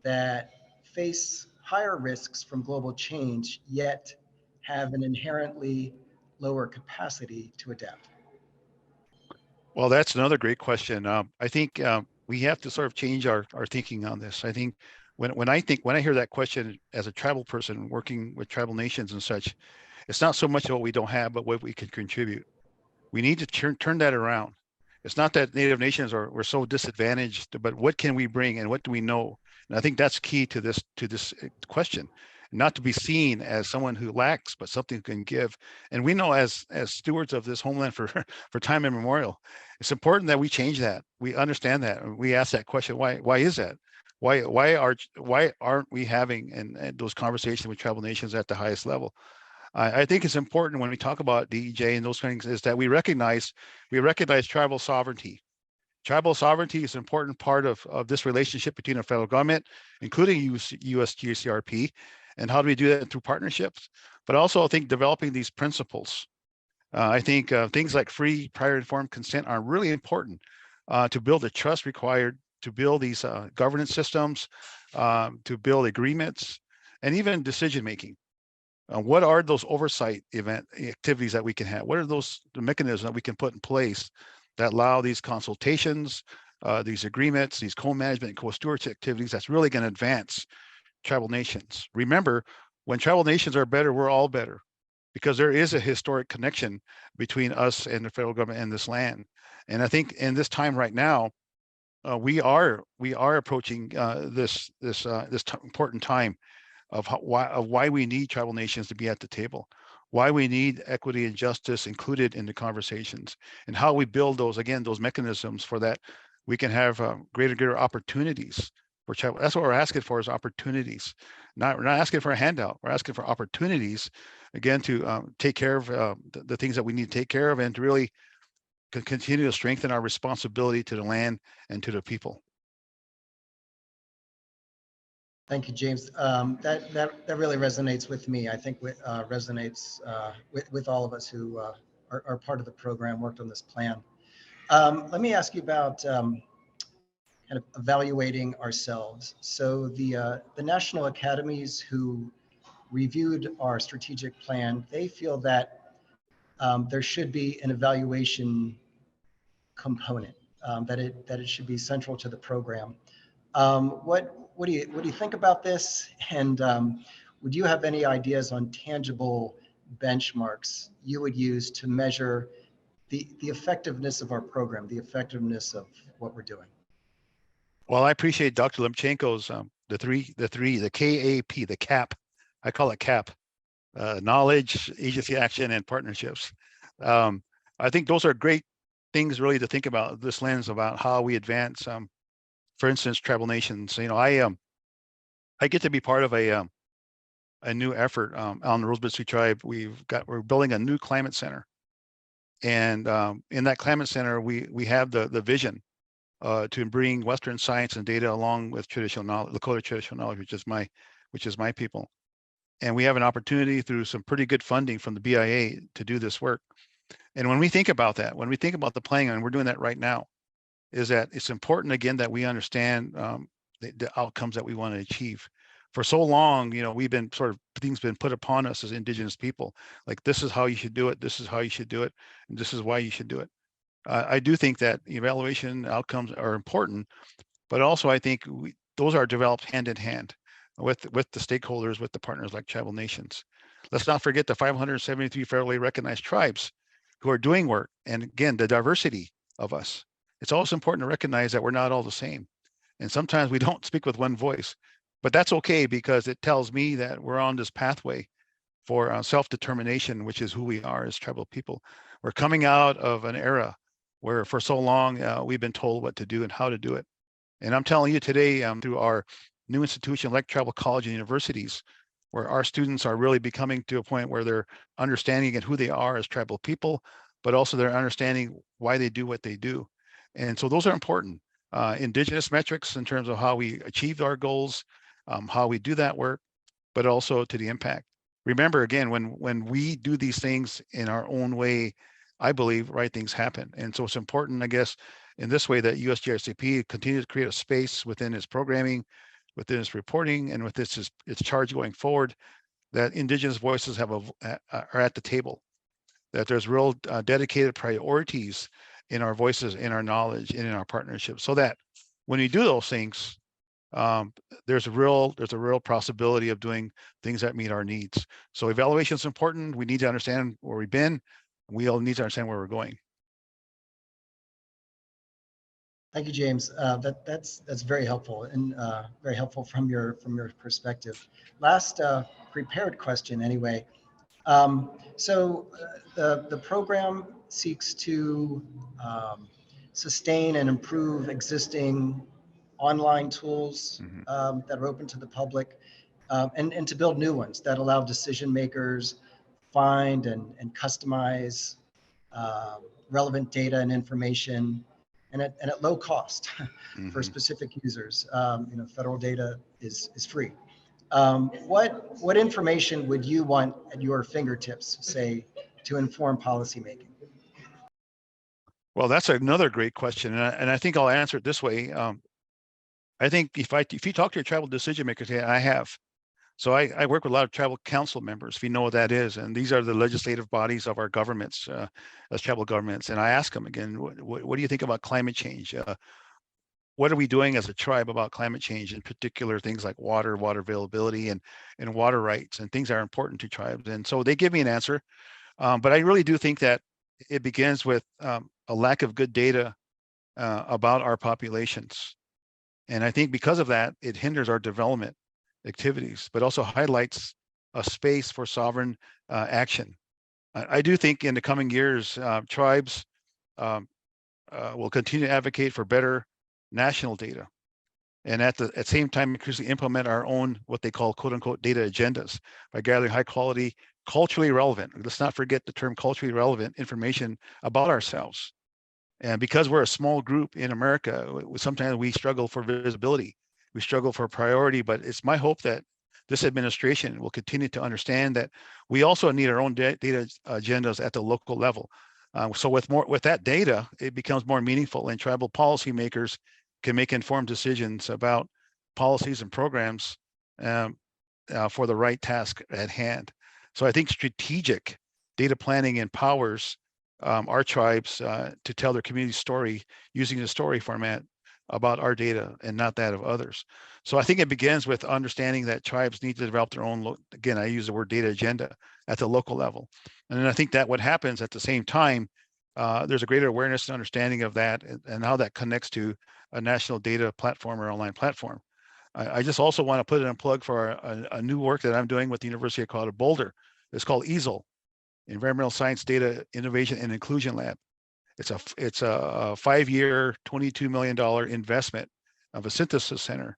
that face higher risks from global change, yet have an inherently lower capacity to adapt? Well, that's another great question. I think we have to sort of change our thinking on this. I think when I hear that question as a tribal person working with tribal nations and such, it's not so much what we don't have, but what we can contribute. We need to turn that around. It's not that Native nations we're so disadvantaged, but what can we bring and what do we know? And I think that's key to this question, not to be seen as someone who lacks, but something who can give. And we know as stewards of this homeland for time immemorial, it's important that we change that. We understand that. We ask that question, why is that? Why aren't we having and those conversations with tribal nations at the highest level? I think it's important when we talk about DEJ and those things is that we recognize tribal sovereignty. Tribal sovereignty is an important part of this relationship between the federal government, including USGCRP, and how do we do that through partnerships? But also I think developing these principles. I think things like free, prior informed consent are really important to build the trust required to build these governance systems, to build agreements, and even decision making. What are those oversight activities that we can have? What are the mechanisms that we can put in place that allow these consultations, these agreements, these co-management and co-stewardship activities that's really going to advance tribal nations? Remember, when tribal nations are better, we're all better, because there is a historic connection between us and the federal government and this land. And I think in this time right now, we are approaching this important time of why we need tribal nations to be at the table, why we need equity and justice included in the conversations, and how we build those mechanisms for that we can have greater opportunities for tribal. That's what we're asking for, is opportunities. We're not asking for a handout. We're asking for opportunities, again, to take care of the things that we need to take care of, and to really continue to strengthen our responsibility to the land and to the people. Thank you, James. That really resonates with me. I think resonates with all of us who are part of the program, worked on this plan. Let me ask you about kind of evaluating ourselves. So the national academies who reviewed our strategic plan, they feel that there should be an evaluation component, that it should be central to the program. What do you think about this? And would you have any ideas on tangible benchmarks you would use to measure the effectiveness of our program, the effectiveness of what we're doing? Well, I appreciate Dr. Lemchenko's the KAP, the CAP. I call it CAP, knowledge, agency action, and partnerships. I think those are great things really to think about this lens about how we advance, for instance, tribal nations. You know, I get to be part of a new effort on the Rosebud Sioux Tribe. We're building a new climate center, and in that climate center, we have the vision to bring Western science and data along with traditional knowledge, Lakota traditional knowledge, which is my people. And we have an opportunity through some pretty good funding from the BIA to do this work. And when we think about that, when we think about the planning, and we're doing that right now, is that it's important, again, that we understand the outcomes that we want to achieve. For so long, you know, we've been things been put upon us as Indigenous people, like this is how you should do it, this is how you should do it, and this is why you should do it. I do think that evaluation outcomes are important, but also I think those are developed hand in hand with the stakeholders, with the partners like tribal nations. Let's not forget the 573 federally recognized tribes who are doing work, and again, the diversity of us. It's also important to recognize that we're not all the same. And sometimes we don't speak with one voice, but that's okay, because it tells me that we're on this pathway for self-determination, which is who we are as tribal people. We're coming out of an era where for so long we've been told what to do and how to do it. And I'm telling you today, through our new institution like tribal college and universities, where our students are really becoming to a point where they're understanding who they are as tribal people, but also they're understanding why they do what they do. And so those are important. Indigenous metrics in terms of how we achieved our goals, how we do that work, but also to the impact. Remember, again, when we do these things in our own way, I believe right things happen. And so it's important, I guess, in this way that USGRCP continues to create a space within its programming, within its reporting, and with its charge going forward, that Indigenous voices are at the table, that there's real dedicated priorities in our voices, in our knowledge, and in our partnerships, so that when we do those things, there's a real possibility of doing things that meet our needs. So evaluation is important. We need to understand where we've been. We all need to understand where we're going. Thank you, James. That's very helpful and very helpful from your perspective. Last prepared question, anyway. The program seeks to sustain and improve existing online tools that are open to the public, and to build new ones that allow decision makers find and customize relevant data and information, and at low cost for specific users. Federal data is free. What information would you want at your fingertips, say, to inform policymaking? Well, that's another great question, and I think I'll answer it this way. I think if you talk to your tribal decision makers, I have. So I work with a lot of tribal council members, if you know what that is, and these are the legislative bodies of our governments, as tribal governments. And I ask them again, what do you think about climate change? What are we doing as a tribe about climate change, in particular things like water availability, and water rights, and things that are important to tribes? And so they give me an answer, but I really do think that it begins with a lack of good data about our populations. And I think because of that, it hinders our development activities, but also highlights a space for sovereign action. I do think in the coming years, tribes will continue to advocate for better national data, and at the same time increasingly implement our own, what they call quote unquote data agendas, by gathering high quality, culturally relevant, let's not forget the term culturally relevant, information about ourselves. And because we're a small group in America, sometimes we struggle for visibility, we struggle for priority, but it's my hope that this administration will continue to understand that we also need our own data agendas at the local level. So with that data, it becomes more meaningful, and tribal policymakers can make informed decisions about policies and programs for the right task at hand. So I think strategic data planning empowers our tribes to tell their community story using the story format about our data and not that of others. So I think it begins with understanding that tribes need to develop their own, again, I use the word data agenda at the local level. And then I think that what happens at the same time, there's a greater awareness and understanding of that, and how that connects to a national data platform or online platform. I just also want to put in a plug for a new work that I'm doing with the University of Colorado Boulder. It's called EASL, Environmental Science Data Innovation and Inclusion Lab. It's a 5-year, $22 million investment of a synthesis center.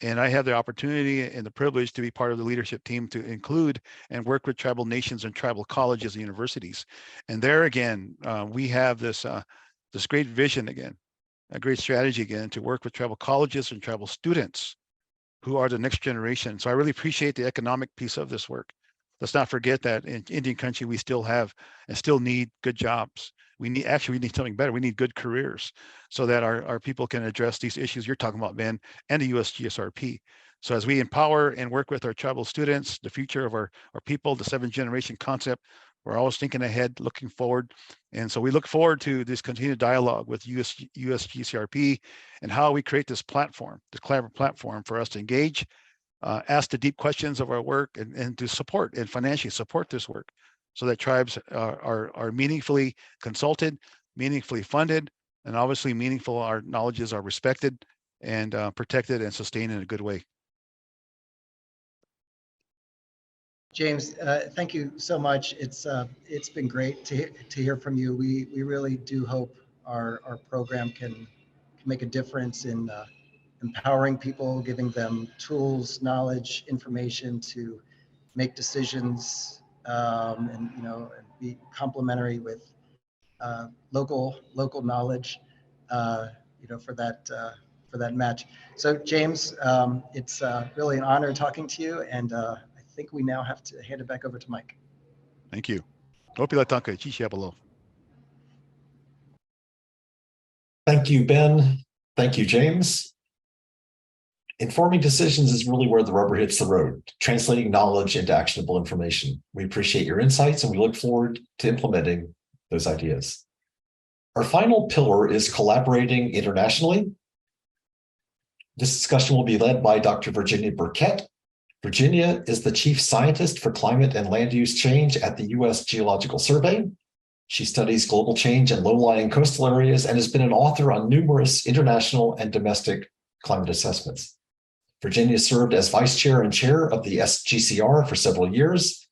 And I have the opportunity and the privilege to be part of the leadership team to include and work with tribal nations and tribal colleges and universities. And there again, we have this great vision again, a great strategy again, to work with tribal colleges and tribal students who are the next generation. So I really appreciate the economic piece of this work. Let's not forget that in Indian country, we still have and still need good jobs. We need something better. We need good careers so that our people can address these issues you're talking about, Ben, and the USGSRP. So as we empower and work with our tribal students, the future of our people, the 7th generation concept, we're always thinking ahead, looking forward. And so we look forward to this continued dialogue with USGSRP and how we create this platform, this collaborative platform for us to engage, ask the deep questions of our work, and to support and financially support this work, so that tribes are meaningfully consulted, meaningfully funded, and obviously meaningful, our knowledges are respected and protected and sustained in a good way. James, thank you so much. It's been great to hear from you. We really do hope our program can make a difference in empowering people, giving them tools, knowledge, information to make decisions, and be complementary with local knowledge, for that match. So James, it's really an honor talking to you, and I think we now have to hand it back over to Mike. Thank you. Thank you, Ben. Thank you, James. Informing decisions is really where the rubber hits the road, translating knowledge into actionable information. We appreciate your insights, and we look forward to implementing those ideas. Our final pillar is collaborating internationally. This discussion will be led by Dr. Virginia Burkett. Virginia is the Chief Scientist for Climate and Land Use Change at the U.S. Geological Survey. She studies global change in low-lying coastal areas and has been an author on numerous international and domestic climate assessments. Virginia served as vice chair and chair of the SGCR for several years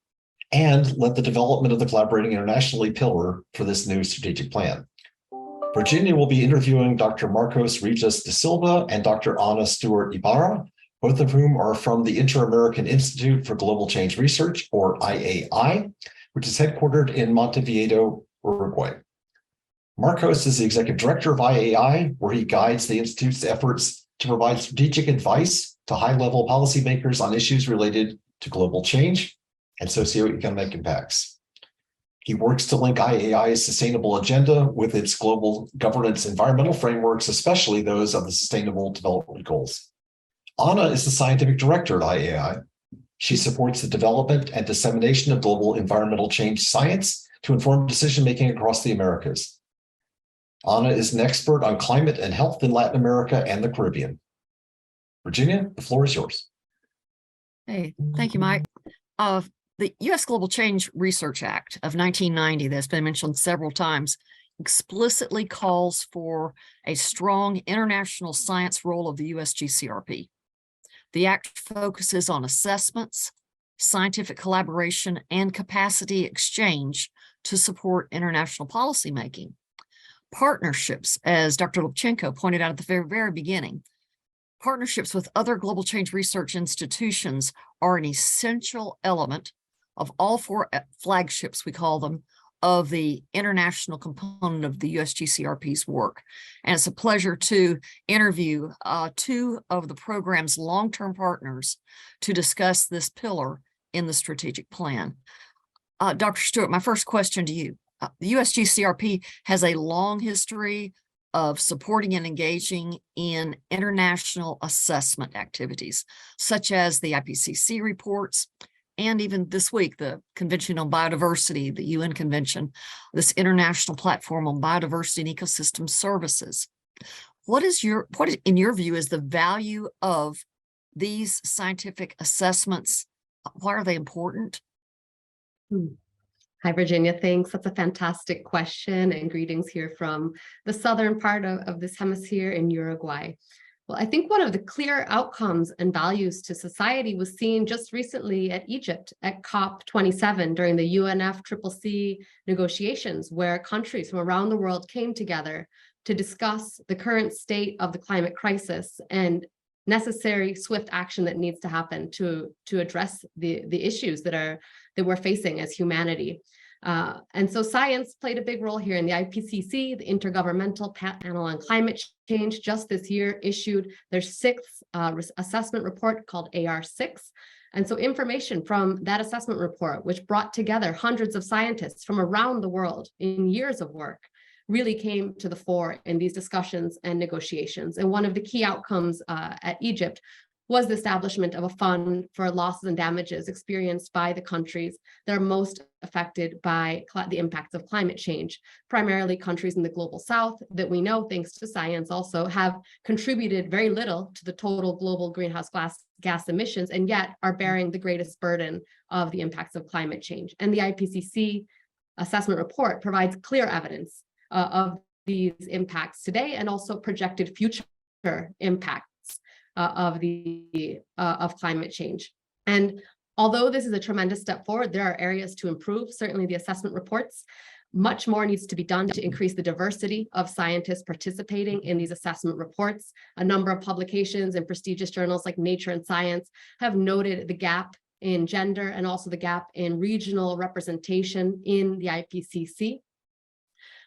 and led the development of the Collaborating Internationally pillar for this new strategic plan. Virginia will be interviewing Dr. Marcos Regis da Silva and Dr. Ana Stewart Ibarra, both of whom are from the Inter-American Institute for Global Change Research, or IAI, which is headquartered in Montevideo, Uruguay. Marcos is the executive director of IAI, where he guides the Institute's efforts to provide strategic advice to high-level policymakers on issues related to global change and socioeconomic impacts. He works to link IAI's sustainable agenda with its global governance environmental frameworks, especially those of the Sustainable Development Goals. Ana is the scientific director at IAI. She supports the development and dissemination of global environmental change science to inform decision-making across the Americas. Ana is an expert on climate and health in Latin America and the Caribbean. Virginia, the floor is yours. Hey, thank you, Mike. The U.S. Global Change Research Act of 1990, that's been mentioned several times, explicitly calls for a strong international science role of the USGCRP. The act focuses on assessments, scientific collaboration, and capacity exchange to support international policymaking. Partnerships, as Dr. Lubchenco pointed out at the very beginning, partnerships with other global change research institutions are an essential element of all four flagships, we call them, of the international component of the USGCRP's work. And it's a pleasure to interview two of the program's long-term partners to discuss this pillar in the strategic plan. Dr. Stewart, my first question to you. The USGCRP has a long history of supporting and engaging in international assessment activities, such as the IPCC reports, and even this week, the Convention on Biodiversity, the UN Convention, this international platform on biodiversity and ecosystem services. What in your view is the value of these scientific assessments? Why are they important? Hi, Virginia. Thanks. That's a fantastic question, and greetings here from the southern part of this hemisphere in Uruguay. Well, I think one of the clear outcomes and values to society was seen just recently at Egypt at COP27 during the UNFCCC negotiations, where countries from around the world came together to discuss the current state of the climate crisis and necessary swift action that needs to happen to address the issues that we're facing as humanity. And so science played a big role here in the IPCC. The Intergovernmental Panel on Climate Change just this year issued their sixth assessment report called AR6. And so information from that assessment report, which brought together hundreds of scientists from around the world in years of work, really came to the fore in these discussions and negotiations. And one of the key outcomes at Egypt was the establishment of a fund for losses and damages experienced by the countries that are most affected by the impacts of climate change, primarily countries in the global south that we know, thanks to science, also have contributed very little to the total global greenhouse gas emissions, and yet are bearing the greatest burden of the impacts of climate change. And the IPCC assessment report provides clear evidence of these impacts today and also projected future impacts of climate change. And although this is a tremendous step forward, there are areas to improve. Certainly the assessment reports, much more needs to be done to increase the diversity of scientists participating in these assessment reports. A number of publications in prestigious journals like Nature and Science have noted the gap in gender and also the gap in regional representation in the IPCC.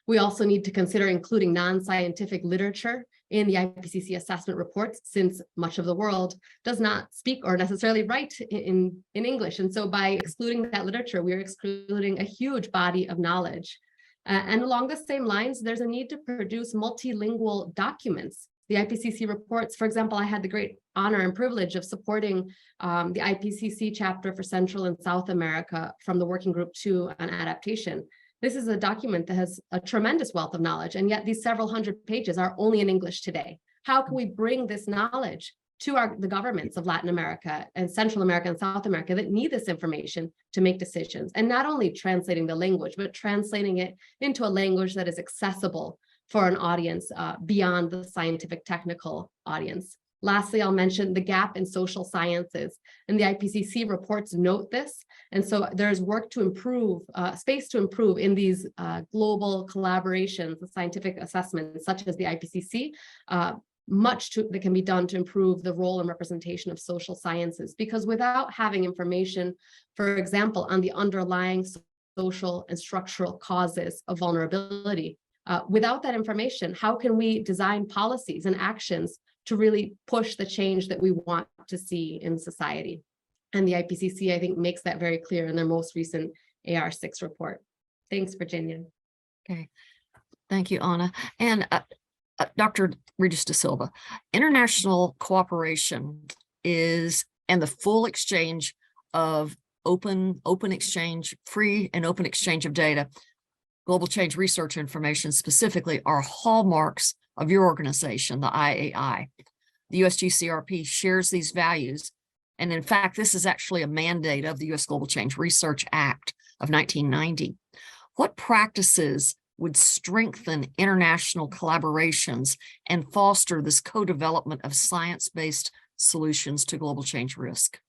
We also need to consider including non-scientific literature in the IPCC assessment reports, since much of the world does not speak or necessarily write in English. And so by excluding that literature, we are excluding a huge body of knowledge. And along the same lines, there's a need to produce multilingual documents. The IPCC reports, for example, I had the great honor and privilege of supporting the IPCC chapter for Central and South America from the Working Group 2 on Adaptation. This is a document that has a tremendous wealth of knowledge, and yet these several hundred pages are only in English today. How can we bring this knowledge to the governments of Latin America and Central America and South America that need this information to make decisions. And not only translating the language, but translating it into a language that is accessible for an audience beyond the scientific technical audience. Lastly, I'll mention the gap in social sciences, and the IPCC reports note this. And so there's work to improve, space to improve in these global collaborations, the scientific assessments, such as the IPCC, that can be done to improve the role and representation of social sciences. Because without having information, for example, on the underlying social and structural causes of vulnerability, without that information, how can we design policies and actions to really push the change that we want to see in society? And the IPCC, I think, makes that very clear in their most recent AR6 report. Thanks, Virginia. Okay, thank you, Anna. And Dr. Regis da Silva, international cooperation is, and the full exchange of open exchange, free and open exchange of data, global change research information specifically, are hallmarks of your organization, the IAI. The USGCRP shares these values. And in fact, this is actually a mandate of the U.S. Global Change Research Act of 1990. What practices would strengthen international collaborations and foster this co-development of science-based solutions to global change risk?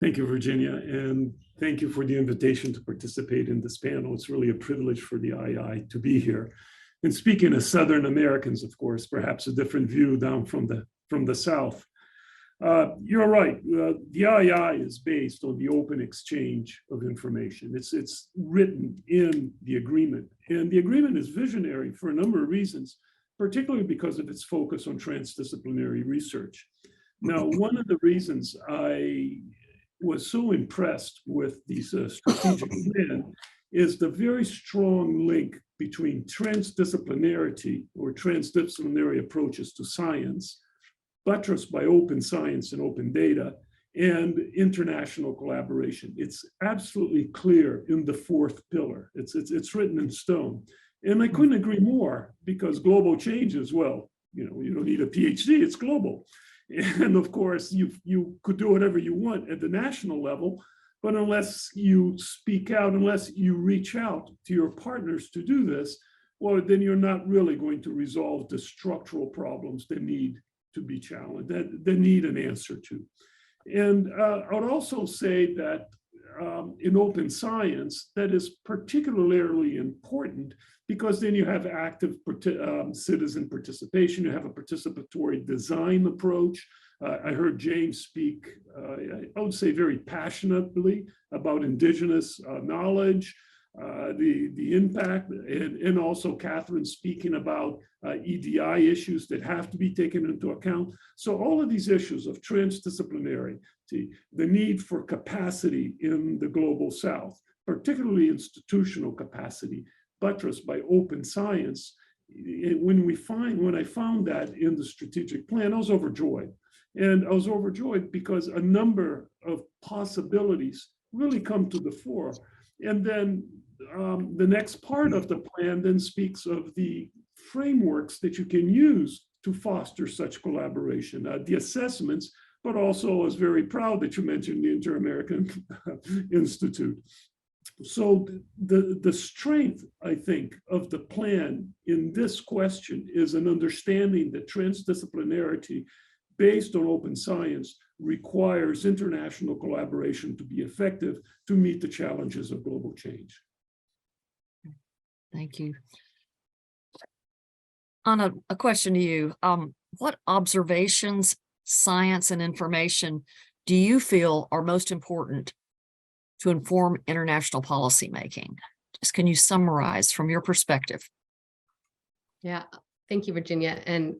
Thank you, Virginia, and thank you for the invitation to participate in this panel. It's really a privilege for the II to be here. And speaking as Southern Americans, of course, perhaps a different view down from the South. You're right. The II is based on the open exchange of information. It's written in the agreement, and the agreement is visionary for a number of reasons, particularly because of its focus on transdisciplinary research. Now, one of the reasons I was so impressed with this strategic plan is the very strong link between transdisciplinarity or transdisciplinary approaches to science, buttressed by open science and open data, and international collaboration. It's absolutely clear in the fourth pillar. It's written in stone. And I couldn't agree more, because global change as well, you don't need a PhD, it's global. And of course, you could do whatever you want at the national level, but unless you speak out, unless you reach out to your partners to do this, well, then you're not really going to resolve the structural problems that need to be challenged, that need an answer to. And I would also say that in open science, that is particularly important, because then you have active citizen participation, you have a participatory design approach. I heard James speak, I would say very passionately about indigenous knowledge, the impact, and also Catherine speaking about EDI issues that have to be taken into account. So all of these issues of transdisciplinarity, the need for capacity in the global South, particularly institutional capacity, buttressed by open science. When I found that in the strategic plan, I was overjoyed. And I was overjoyed because a number of possibilities really come to the fore. And then the next part of the plan then speaks of the frameworks that you can use to foster such collaboration, the assessments, but also I was very proud that you mentioned the Inter-American Institute. So the strength, I think, of the plan in this question is an understanding that transdisciplinarity based on open science requires international collaboration to be effective to meet the challenges of global change. Thank you. Anna, a question to you. What observations, science, and information do you feel are most important to inform international policymaking? Just can you summarize from your perspective? Yeah, thank you, Virginia. And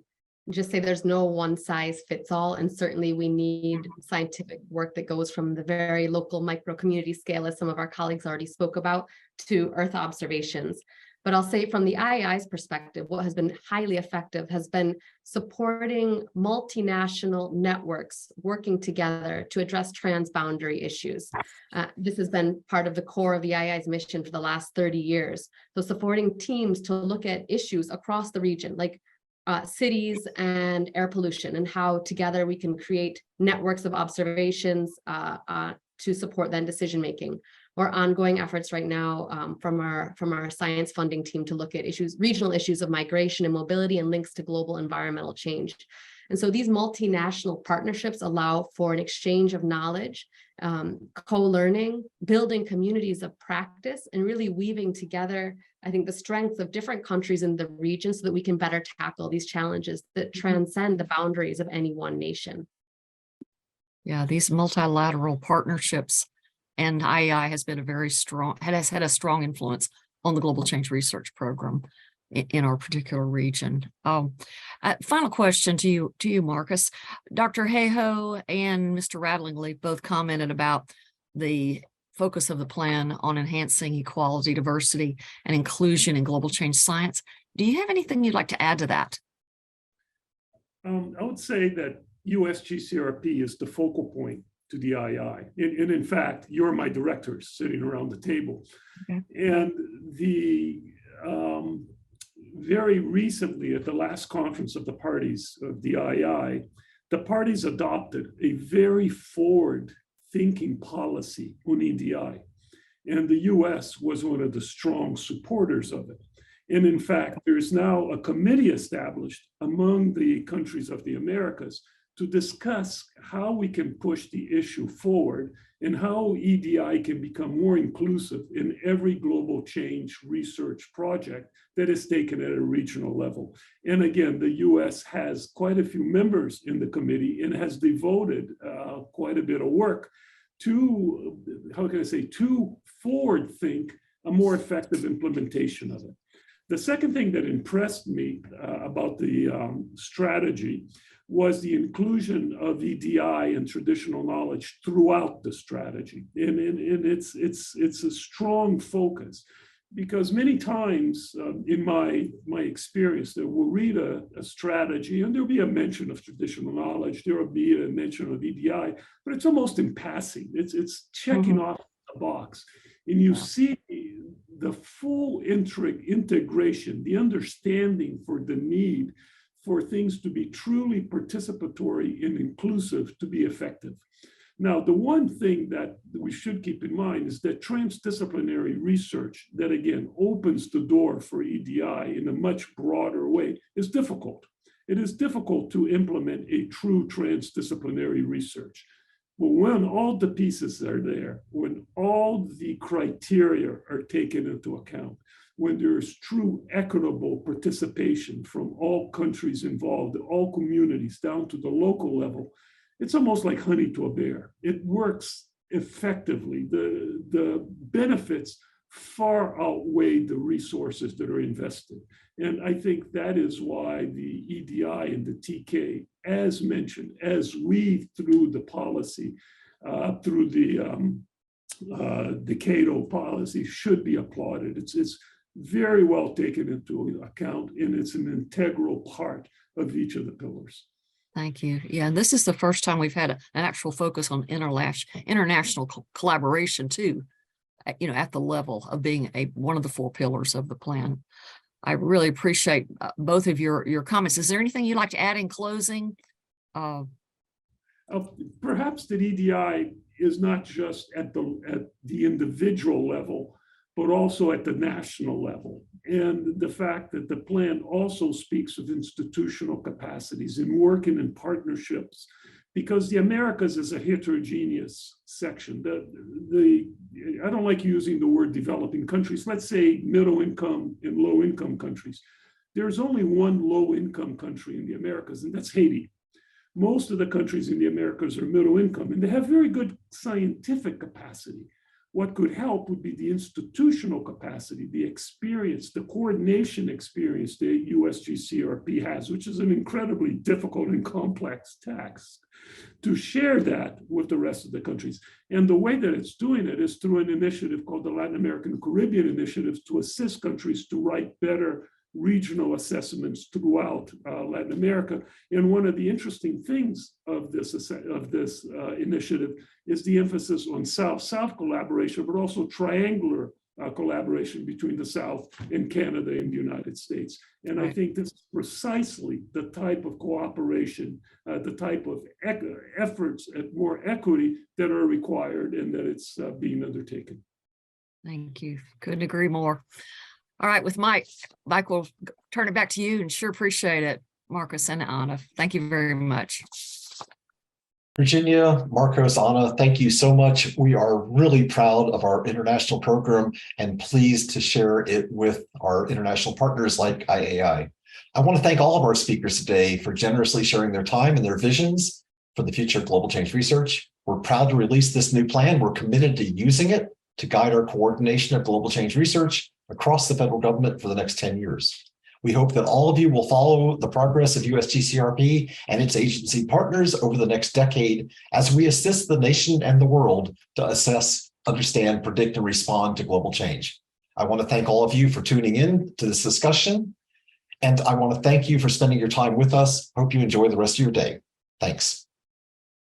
just say there's no one size fits all. And certainly we need scientific work that goes from the very local micro community scale, as some of our colleagues already spoke about, to Earth observations. But I'll say from the IAI's perspective, what has been highly effective has been supporting multinational networks working together to address transboundary issues. This has been part of the core of the IAI's mission for the last 30 years. So supporting teams to look at issues across the region, like cities and air pollution, and how together we can create networks of observations to support then decision-making. Or ongoing efforts right now from our science funding team to look at regional issues of migration and mobility and links to global environmental change. And so these multinational partnerships allow for an exchange of knowledge, co-learning, building communities of practice, and really weaving together, I think, the strengths of different countries in the region so that we can better tackle these challenges that transcend the boundaries of any one nation. Yeah, these multilateral partnerships, and IAI has been has had a strong influence on the Global Change Research Program in our particular region. Final question to you, Marcus. Dr. Hayhoe and Mr. Radlingly both commented about the focus of the plan on enhancing equality, diversity, and inclusion in global change science. Do you have anything you'd like to add to that? I would say that USGCRP is the focal point to the IAI. And in fact, you're my directors sitting around the table. Okay. And very recently at the last conference of the parties of the IAI, the parties adopted a very forward-thinking policy on EDI. And the US was one of the strong supporters of it. And in fact, there's now a committee established among the countries of the Americas to discuss how we can push the issue forward and how EDI can become more inclusive in every global change research project that is taken at a regional level. And again, the US has quite a few members in the committee and has devoted quite a bit of work to, how can I say, to forward think a more effective implementation of it. The second thing that impressed me about the strategy was the inclusion of EDI and traditional knowledge throughout the strategy. And it's a strong focus, because many times in my experience, that we'll read a strategy and there'll be a mention of traditional knowledge, there will be a mention of EDI, but it's almost in passing. It's checking off the box. And you see the full integration, the understanding for the need for things to be truly participatory and inclusive to be effective. Now, the one thing that we should keep in mind is that transdisciplinary research that, again, opens the door for EDI in a much broader way is difficult. It is difficult to implement a true transdisciplinary research. But when all the pieces are there, when all the criteria are taken into account, when there's true equitable participation from all countries involved, all communities down to the local level, it's almost like honey to a bear. It works effectively. The benefits far outweigh the resources that are invested. And I think that is why the EDI and the TK, as mentioned, as we through the policy, through the Cato policy, should be applauded. It's very well taken into account, and it's an integral part of each of the pillars. Thank you. Yeah, and this is the first time we've had an actual focus on international collaboration too, at the level of being one of the 4 pillars of the plan. I really appreciate both of your comments. Is there anything you'd like to add in closing? Perhaps that EDI is not just at the individual level, but also at the national level. And the fact that the plan also speaks of institutional capacities and working in partnerships, because the Americas is a heterogeneous section. I don't like using the word developing countries. Let's say middle income and low income countries. There's only one low income country in the Americas, and that's Haiti. Most of the countries in the Americas are middle income, and they have very good scientific capacity. What could help would be the institutional capacity, the experience, the coordination experience the USGCRP has, which is an incredibly difficult and complex task, to share that with the rest of the countries. And the way that it's doing it is through an initiative called the Latin American Caribbean Initiative to assist countries to write better regional assessments throughout Latin America. And one of the interesting things of this initiative is the emphasis on South-South collaboration, but also triangular collaboration between the South and Canada and the United States. And I think this is precisely the type of cooperation, the type of efforts at more equity that are required and that it's being undertaken. Thank you. Couldn't agree more. All right, with Mike, we'll turn it back to you and sure appreciate it, Marcos and Anna. Thank you very much. Virginia, Marcos, Anna, thank you so much. We are really proud of our international program and pleased to share it with our international partners like IAI. I want to thank all of our speakers today for generously sharing their time and their visions for the future of global change research. We're proud to release this new plan. We're committed to using it to guide our coordination of global change research across the federal government for the next 10 years. We hope that all of you will follow the progress of USGCRP and its agency partners over the next decade as we assist the nation and the world to assess, understand, predict, and respond to global change. I want to thank all of you for tuning in to this discussion, and I want to thank you for spending your time with us. Hope you enjoy the rest of your day. Thanks.